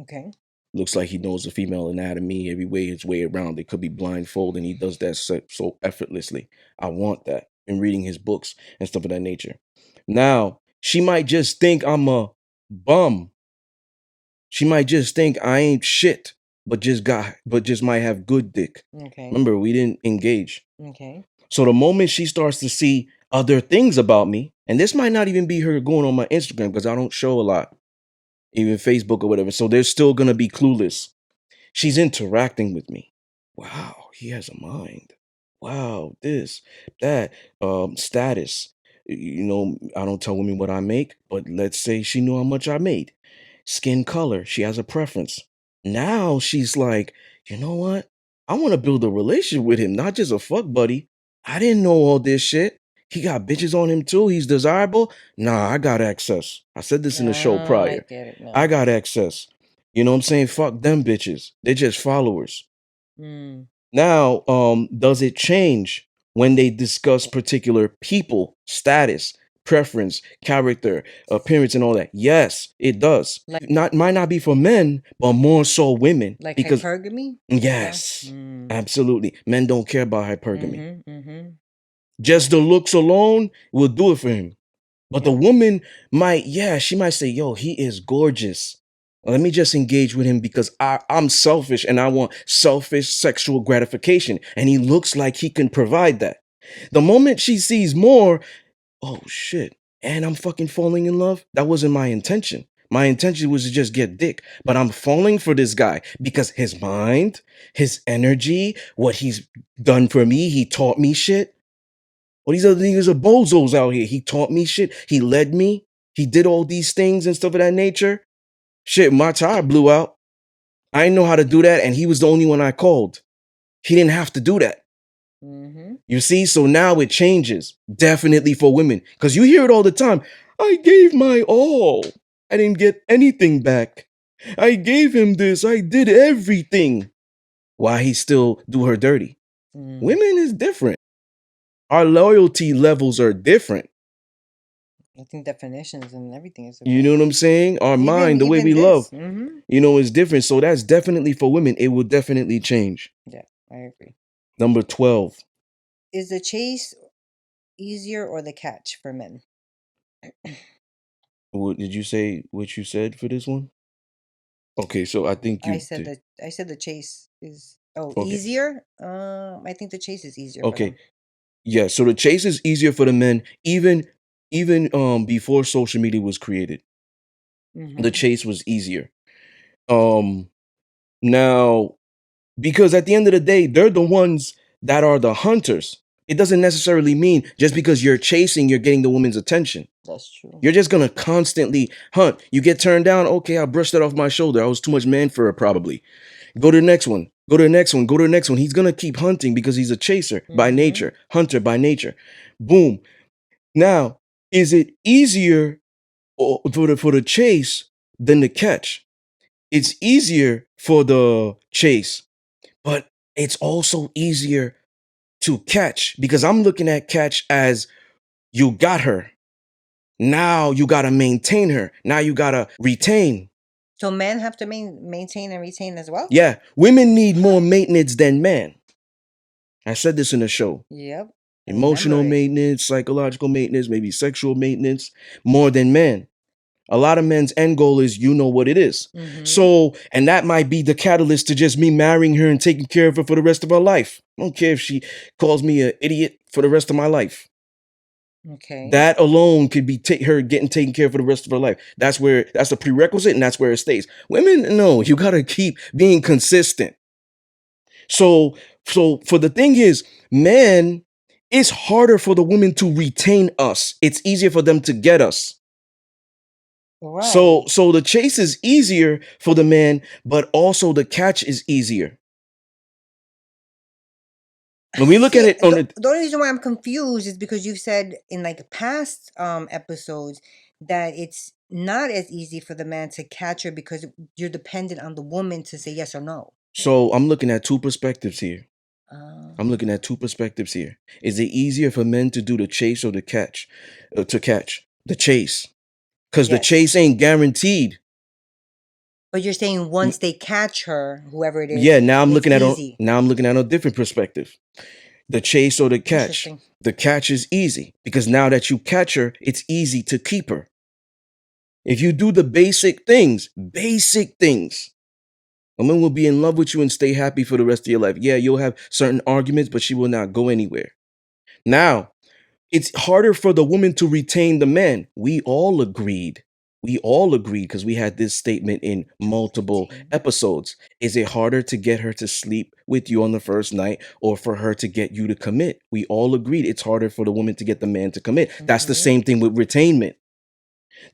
Okay. Looks like he knows the female anatomy every way his way around. It could be blindfold, and he does that so effortlessly. I want that. In reading his books and stuff of that nature. Now, she might just think I'm a bum. She might just think I ain't shit, but just might have good dick. Okay. Remember, we didn't engage. Okay. So the moment she starts to see other things about me, and this might not even be her going on my Instagram because I don't show a lot, even Facebook or whatever. So they're still gonna be clueless. She's interacting with me. Wow, he has a mind. Wow, this, that, status. You know, I don't tell women what I make, but let's say she knew how much I made. Skin color, she has a preference. Now she's like, you know what? I want to build a relationship with him, not just a fuck buddy. I didn't know all this shit. He got bitches on him too. He's desirable. Nah, I got access. I said this in the show I prior. get it now. I got access. You know what I'm saying? Fuck them bitches. They're just followers. Mm. Now, does it change when they discuss particular people, status, preference, character, appearance, and all that? Yes, it does. Like- Might not be for men, but more so women. Like because hypergamy? yes, Mm. absolutely. Men don't care about hypergamy. Mm-hmm, mm-hmm. Just the looks alone will do it for him. But the woman might, she might say, yo, he is gorgeous. Let me just engage with him because I'm selfish and I want selfish sexual gratification. And he looks like he can provide that. The moment she sees more, oh shit, and I'm fucking falling in love. That wasn't my intention. My intention was to just get dick. But I'm falling for this guy because his mind, his energy, what he's done for me, he taught me shit. Well, these other niggas are bozos out here. He taught me shit. He led me. He did all these things and stuff of that nature. Shit, my tire blew out. I didn't know how to do that, and he was the only one I called. He didn't have to do that. Mm-hmm. You see? So now it changes. Definitely for women. Because you hear it all the time. I gave my all. I didn't get anything back. I gave him this. I did everything. Why he still do her dirty? Mm. Women is different. Our loyalty levels are different. I think definitions and everything is. You know what I'm saying? Our mind, the way we love, Mm-hmm. you know, is different. So that's definitely for women. It will definitely change. Yeah, I agree. Number 12. Is the chase easier or the catch for men? What did you say? What you said for this one? Okay, so I think you. I said the chase is Okay. easier. I think the chase is easier. For Okay. them. Yeah. So the chase is easier for the men, even before social media was created. Mm-hmm. The chase was easier. Now, because at the end of the day, they're the ones that are the hunters. It doesn't necessarily mean just because you're chasing, you're getting the woman's attention. That's true. You're just gonna constantly hunt. You get turned down. Okay, I brushed that off my shoulder. I was too much man for her, probably. Go to the next one. Go to the next one. Go to the next one. He's gonna keep hunting because he's a chaser by Mhm. nature, hunter by nature. Boom. Now, is it easier for the chase than the catch? It's easier for the chase, but it's also easier to catch because I'm looking at catch as you got her. Now you got to maintain her. Now you got to retain. So men have to maintain and retain as well? Yeah, women need more maintenance than men. I said this in the show. Yep. Emotional Remember it. maintenance, psychological maintenance, maybe sexual maintenance, more than men. A lot of men's end goal is you know what it is. Mhm. So, and that might be the catalyst to just me marrying her and taking care of her for the rest of her life. I don't care if she calls me an idiot for the rest of my life. Okay. That alone could be her getting taken care of for the rest of her life. That's the prerequisite, and that's where it stays. Women, no, you gotta keep being consistent. So for the thing is, men, it's harder for the women to retain us. It's easier for them to get us. Right. So the chase is easier for the man, but also the catch is easier. When we look at See, it on the only reason why I'm confused is because you've said in like past episodes that it's not as easy for the man to catch her because you're dependent on the woman to say yes or no. so I'm looking at two perspectives here. Um, I'm looking at two perspectives here. Is it easier for men to do the chase or the catch? To catch the chase, because the yes. chase ain't guaranteed. But you're saying once they catch her, whoever it is, Yeah, now I'm it's looking at easy. a different perspective. The chase or the catch. Interesting. The catch is easy because now that you catch her, it's easy to keep her. If you do the basic things, a woman will be in love with you and stay happy for the rest of your life. Yeah, you'll have certain arguments, but she will not go anywhere. Now, it's harder for the woman to retain the man. We all agreed because we had this statement in multiple Retain. episodes. Is it harder to get her to sleep with you on the first night or for her to get you to commit? We all agreed it's harder for the woman to get the man to commit. That's the Mhm. same thing with retainment.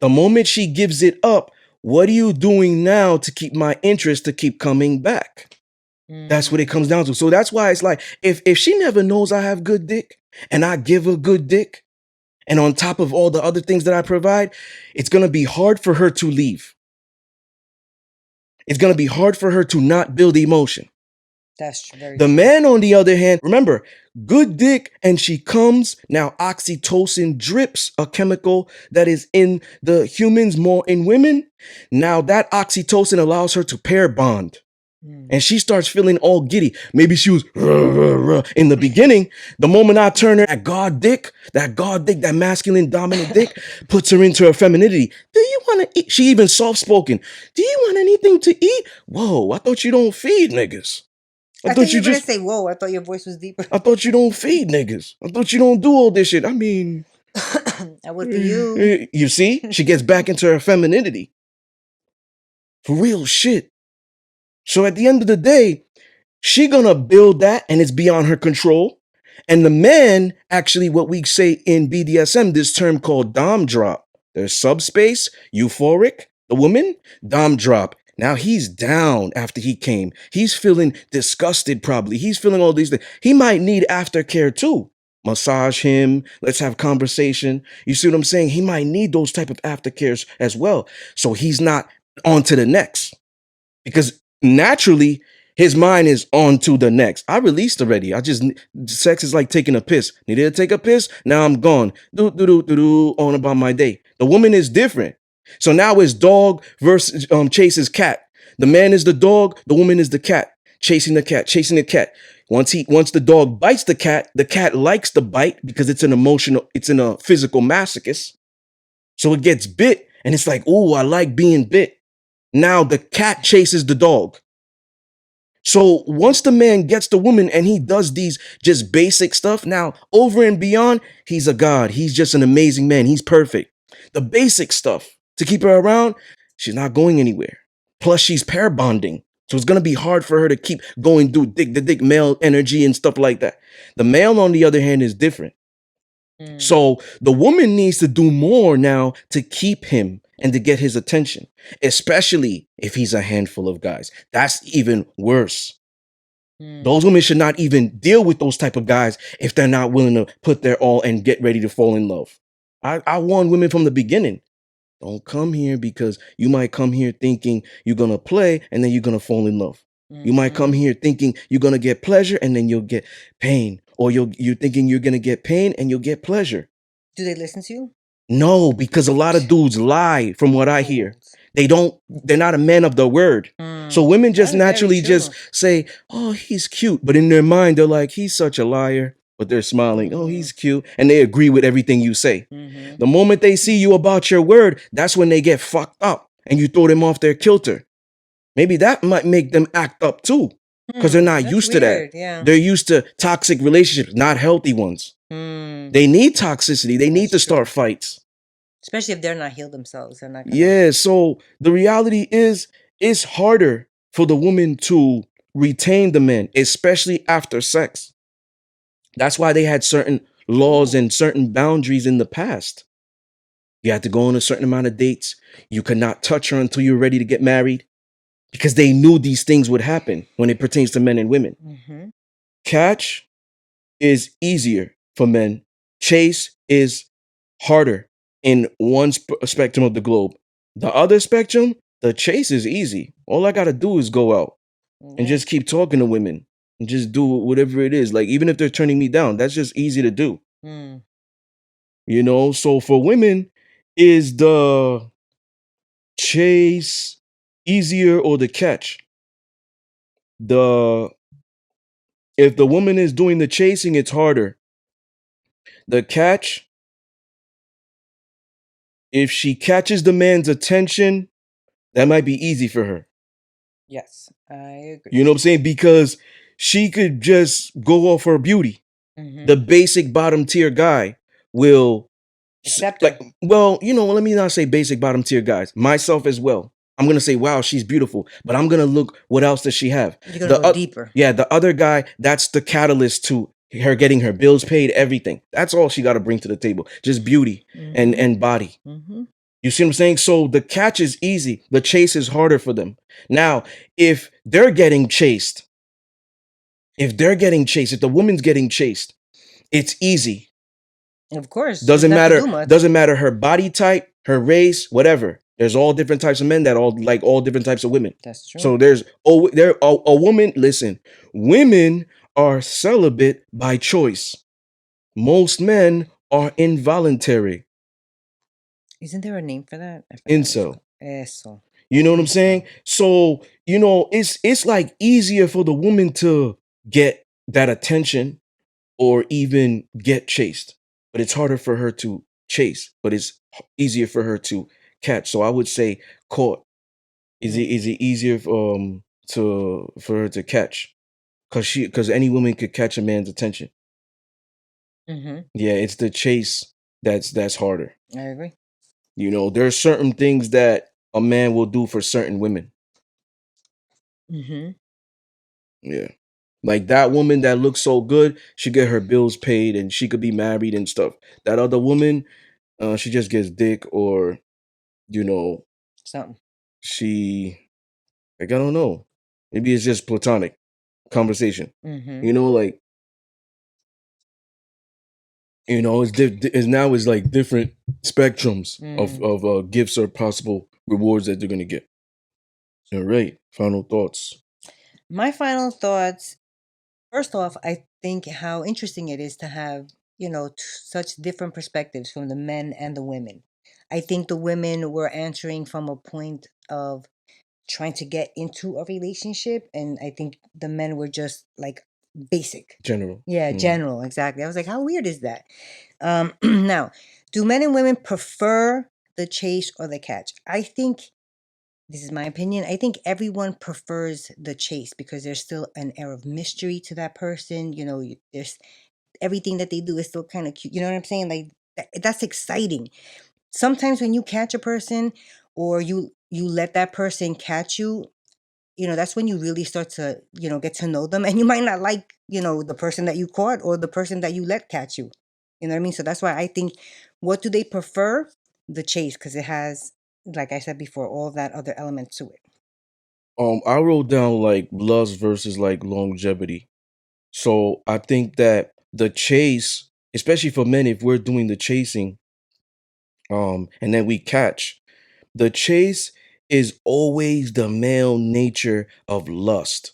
The moment she gives it up, what are you doing now to keep my interest to keep coming back? That's what it comes down to. So that's why it's like, if she never knows I have good dick and I give her good dick, and on top of all the other things that I provide, it's going to be hard for her to leave. It's going to be hard for her to not build emotion. That's very The true. man, on the other hand, remember, good dick and she comes. Now, oxytocin drips, a chemical that is in the humans more in women. Now, that oxytocin allows her to pair bond. And she starts feeling all giddy. Maybe she was in the beginning. The moment I turn her that god dick, that masculine dominant dick, puts her into her femininity. Do you want to eat? She even soft-spoken. Do you want anything to eat? Whoa, I thought you don't feed niggas. I thought you were gonna say, "Whoa!" I thought your voice was deeper. I thought you don't feed niggas. I thought you don't do all this shit. I mean, I would for you. You see, she gets back into her femininity. For real shit. So at the end of the day, she gonna build that and it's beyond her control. And the man, actually, what we say in BDSM, this term called dom drop. There's subspace, euphoric, the woman, dom drop. Now he's down after he came. He's feeling disgusted probably. He's feeling all these things. He might need aftercare too. Massage him. Let's have conversation. You see what I'm saying? He might need those type of aftercares as well. So he's not on to the next. Because naturally, his mind is on to the next. I released already. Sex is like taking a piss. Needed to take a piss. Now I'm gone. On about my day. The woman is different. So now it's dog versus chases cat. The man is the dog. The woman is the cat. Chasing the cat. Chasing the cat. Once the dog bites the cat likes the bite because it's in a physical masochist. So it gets bit and it's like, oh, I like being bit. Now the cat chases the dog. So once the man gets the woman and he does these just basic stuff, now over and beyond, he's a god. He's just an amazing man. He's perfect. The basic stuff to keep her around, she's not going anywhere. Plus she's pair bonding. So it's going to be hard for her to keep going through the dick male energy and stuff like that. The male, on the other hand, is different. So the woman needs to do more now to keep him and to get his attention, especially if he's a handful of guys. That's even worse. Those women should not even deal with those type of guys if they're not willing to put their all and get ready to fall in love. I warn women from the beginning. Don't come here because you might come here thinking you're going to play and then you're going to fall in love. You might come here thinking you're going to get pleasure and then you'll get pain. Or you're thinking you're going to get pain and you'll get pleasure. Do they listen to you? No, because a lot of dudes lie from what I hear. They're not a man of the word. So women just naturally just say, oh, he's cute. But in their mind, they're like, he's such a liar. But they're smiling. Oh, he's cute. And they agree with everything you say. The moment they see you about your word, that's when they get fucked up and you throw them off their kilter. Maybe that might make them act up too. Because they're not used to that. Yeah. They're used to toxic relationships, not healthy ones. They need toxicity. They need to start fights. Especially if they're not healed themselves. They're not gonna... Yeah, so the reality is it's harder for the woman to retain the man, especially after sex. That's why they had certain laws and certain boundaries in the past. You had to go on a certain amount of dates. You could not touch her until you're ready to get married because they knew these things would happen when it pertains to men and women. Catch, is easier for men. Chase is harder in one spectrum of the globe. The other spectrum, the chase is easy. All I gotta do is go out and Yeah. just keep talking to women and just do whatever it is. Like even if they're turning me down, that's just easy to do. Mm. You know, so for women, is the chase easier or the catch? The If the woman is doing the chasing, it's harder. The catch, if she catches the man's attention, that might be easy for her. Yes, I agree. You know what I'm saying? Because she could just go off her beauty. Mm-hmm. The basic bottom tier guy will Accept like, her. well, you know, let me not say basic bottom tier guys, myself as well. I'm gonna say, wow, she's beautiful, but I'm gonna look, what else does she have? You're gonna go deeper. Yeah, the other guy, that's the catalyst to her getting her bills paid, everything. That's all she got to bring to the table, just beauty and body. Mm-hmm. You see what I'm saying? So the catch is easy, the chase is harder for them. Now, if they're getting chased, if the woman's getting chased, it's easy. Of course, Doesn't doesn't have to matter. do much. Doesn't matter her body type, her race, whatever. There's all different types of men that all like all different types of women. That's true. So there's a woman. Listen, women are celibate by choice. Most men are involuntary. Isn't there a name for that? I forgot what it's Incel. called. Eso. You know what I'm Incel. saying? So you know it's like easier for the woman to get that attention or even get chased, but it's harder for her to chase, but it's easier for her to catch. So I would say caught. Is it easier for her to catch? Because any woman could catch a man's attention. Mm-hmm. Yeah, it's the chase that's harder. I agree. You know, there are certain things that a man will do for certain women. Mm-hmm. Yeah. Like that woman that looks so good, she get her bills paid and she could be married and stuff. That other woman, she just gets dick or, you know, Something. she, like, I don't know. Maybe it's just platonic conversation. Mm-hmm. You know, like, you know, it's now it's like different spectrums of gifts or possible rewards that they're gonna get. All right, final thoughts. My final thoughts. First off, I think how interesting it is to have, such different perspectives from the men and the women. I think the women were answering from a point of trying to get into a relationship, and I think the men were just like basic. General. Yeah, general, exactly. I was like, how weird is that? Now, do men and women prefer the chase or the catch? I think this is my opinion. I think everyone prefers the chase because there's still an air of mystery to that person. There's everything that they do is still kind of cute. You know what I'm saying? Like that's exciting. Sometimes when you catch a person or you let that person catch you, that's when you really start to, get to know them, and you might not like, the person that you caught or the person that you let catch you. You know what I mean? So that's why I think, what do they prefer? The chase, because it has, like I said before, all that other element to it. I wrote down like lust versus like longevity. So I think that the chase, especially for men, if we're doing the chasing, and then we catch, the chase is always the male nature of lust.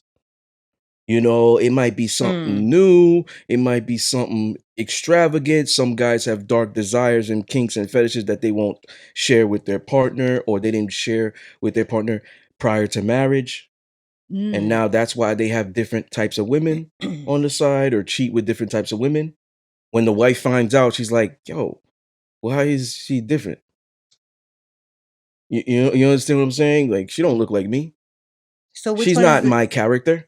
You know, it might be something new, it might be something extravagant. Some guys have dark desires and kinks and fetishes that they won't share with their partner, or they didn't share with their partner prior to marriage. And now that's why they have different types of women on the side or cheat with different types of women. When the wife finds out, she's like, yo, why is she different? You understand what I'm saying? Like, she don't look like me. So which She's one is not my character.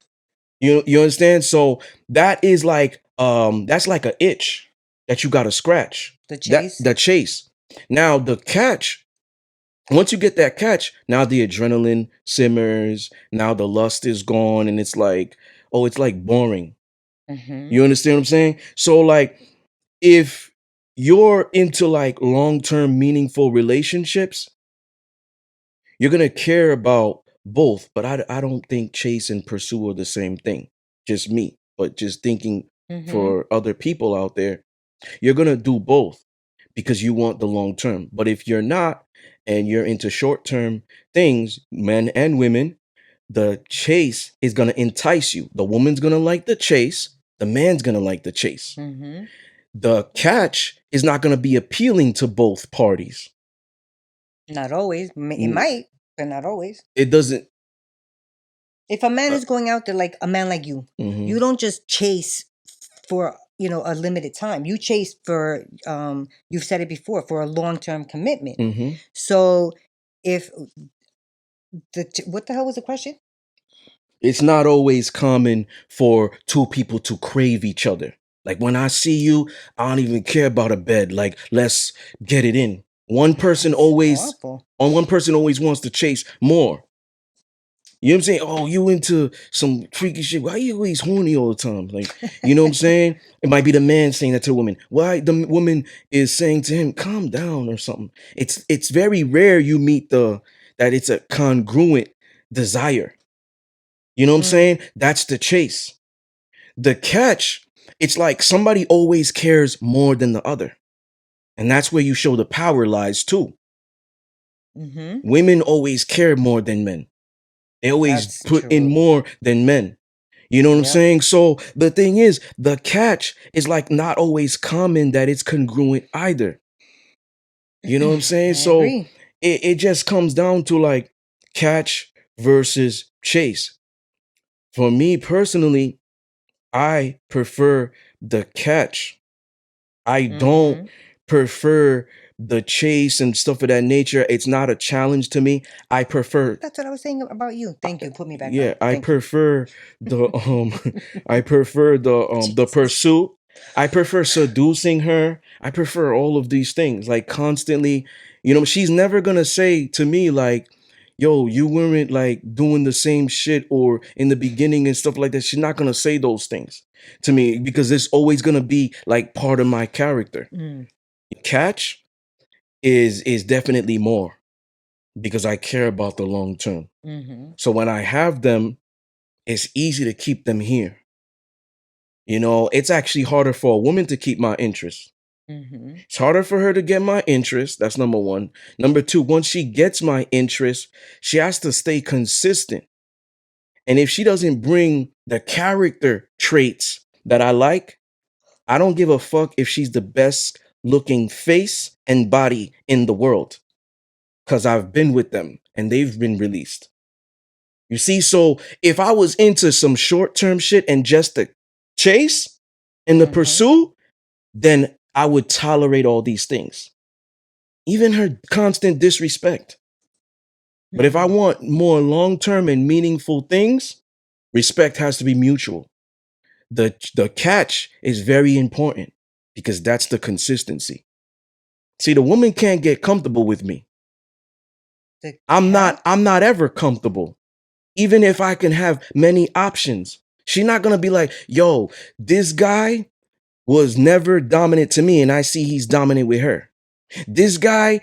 You understand? So that's like a itch that you gotta scratch. the chase? The chase. Now the catch, once you get that catch, now the adrenaline simmers, now the lust is gone, and it's like, oh, it's like boring. You understand what I'm saying? So like if you're into like long-term meaningful relationships, you're gonna care about both, but I don't think chase and pursue are the same thing. Just me, but just thinking Mm-hmm. for other people out there, you're gonna do both because you want the long term. But if you're not and you're into short term things, men and women, the chase is gonna entice you. The woman's gonna like the chase, the man's gonna like the chase. Mm-hmm. The catch is not gonna be appealing to both parties. Not always. It Mm, might, but not always. It doesn't. If a man Uh, is going out there like a man like you mhm, don't just chase for a limited time. You chase for you've said it before, for a long-term commitment. mhm. So if what the hell was the question? It's not always common for two people to crave each other. Like when I see you, I don't even care about a bed. Like let's get it in. That's awful. One person always wants to chase more. You know what I'm saying? Oh, you into some freaky shit. Why you always horny all the time? Like, you know what I'm saying? It might be the man saying that to the woman. Why the woman is saying to him, calm down or something. It's very rare you meet that it's a congruent desire. You know what I'm Mm, saying? That's the chase. The catch, it's like somebody always cares more than the other. And that's where you show the power lies too. mm-hmm. Women always care more than men. They always That's put in true. more than men. You know what I'm Yep. saying? So the thing is, the catch is like not always common that it's congruent either. You know what I'm saying? I So agree. it just comes down to like catch versus chase. For me personally, I prefer the catch. I don't Mm-hmm. prefer the chase and stuff of that nature. It's not a challenge to me. I prefer That's what I was saying about you. Thank you. Put me back yeah, on. I Thank you. prefer the I prefer the Jesus. pursuit. I prefer seducing her. I prefer all of these things. Like constantly, she's never gonna say to me like, yo, you weren't like doing the same shit or in the beginning and stuff like that. She's not gonna say those things to me because it's always gonna be like part of my character. Mm, Catch is definitely more because I care about the long term. mm-hmm. So when I have them, it's easy to keep them here. It's actually harder for a woman to keep my interest. Mm-hmm. It's harder for her to get my interest. That's number one. Number two, once she gets my interest, she has to stay consistent. And if she doesn't bring the character traits that I like, I don't give a fuck if she's the best looking face and body in the world because I've been with them and they've been released. You see, so if I was into some short term shit and just the chase and the Mm-hmm. pursuit, then I would tolerate all these things, even her constant disrespect. But if I Mm-hmm. want more long term and meaningful things, respect has to be mutual. The catch is very important because that's the consistency. See, the woman can't get comfortable with me. The I'm cat. not I'm not ever comfortable. Even if I can have many options. She's not gonna be like, yo, this guy was never dominant to me, and I see he's dominant with her. This guy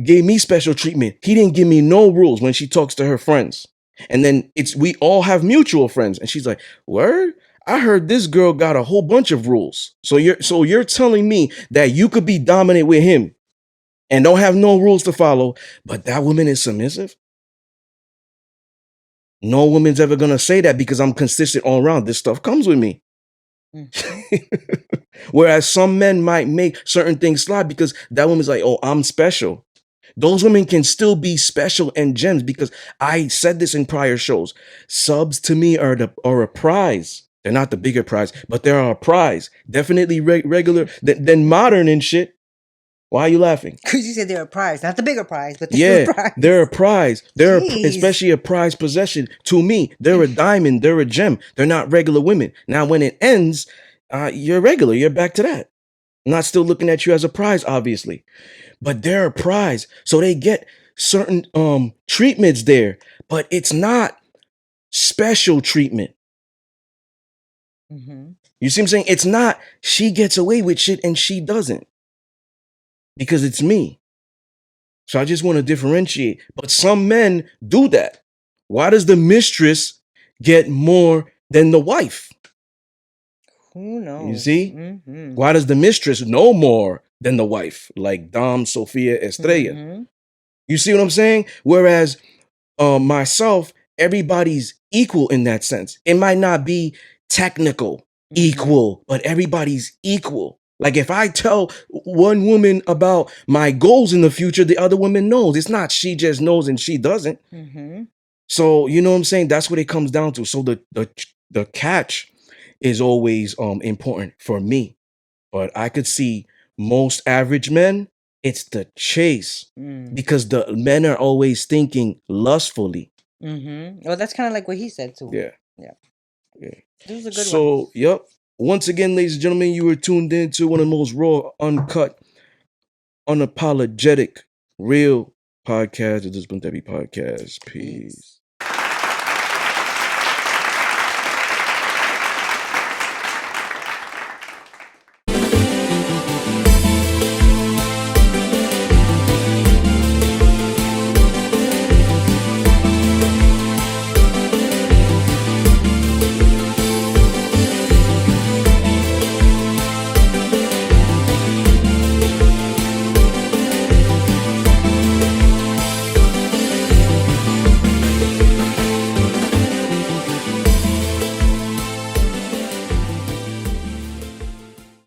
gave me special treatment. He didn't give me no rules when she talks to her friends. And then we all have mutual friends. And she's like, word? I heard this girl got a whole bunch of rules. So you're telling me that you could be dominant with him and don't have no rules to follow, but that woman is submissive? No woman's ever gonna say that because I'm consistent all around. This stuff comes with me. Mm-hmm. Whereas some men might make certain things slide because that woman's like, oh, I'm special. Those women can still be special and gems because I said this in prior shows. Subs to me are a prize. They're not the bigger prize, but they're a prize. Definitely regular than modern and shit. Why are you laughing? Because you said they're a prize, not the bigger prize, but they're a Yeah, they're a prize. prize. Jeez. Especially a prize possession to me. They're a diamond. They're a gem. They're not regular women. Now, when it ends, you're regular. You're back to that. I'm not still looking at you as a prize, obviously, but they're a prize. So they get certain treatments there, but it's not special treatment. Mm-hmm. You see what I'm saying? It's not she gets away with shit and she doesn't because it's me. So I just want to differentiate. But some men do that. Why does the mistress get more than the wife? Who knows? You see? Mm-hmm. Why does the mistress know more than the wife? Like Dom, Sofia, Estrella. Mm-hmm. You see what I'm saying? Whereas myself, everybody's equal in that sense. It might not be technical equal, but everybody's equal. Like if I tell one woman about my goals in the future, the other woman knows. It's not she just knows and she doesn't. Mm-hmm. So you know what I'm saying? That's what it comes down to. So the catch is always important for me. But I could see most average men, it's the chase. Because the men are always thinking lustfully. Mm-hmm. Well, that's kind of like what he said too. Yeah. Yeah. Yeah. This was a good one. So, yep. Once again, ladies and gentlemen, you were tuned in to one of the most raw, uncut, unapologetic, real podcasts of this Therapy Podcast. Peace.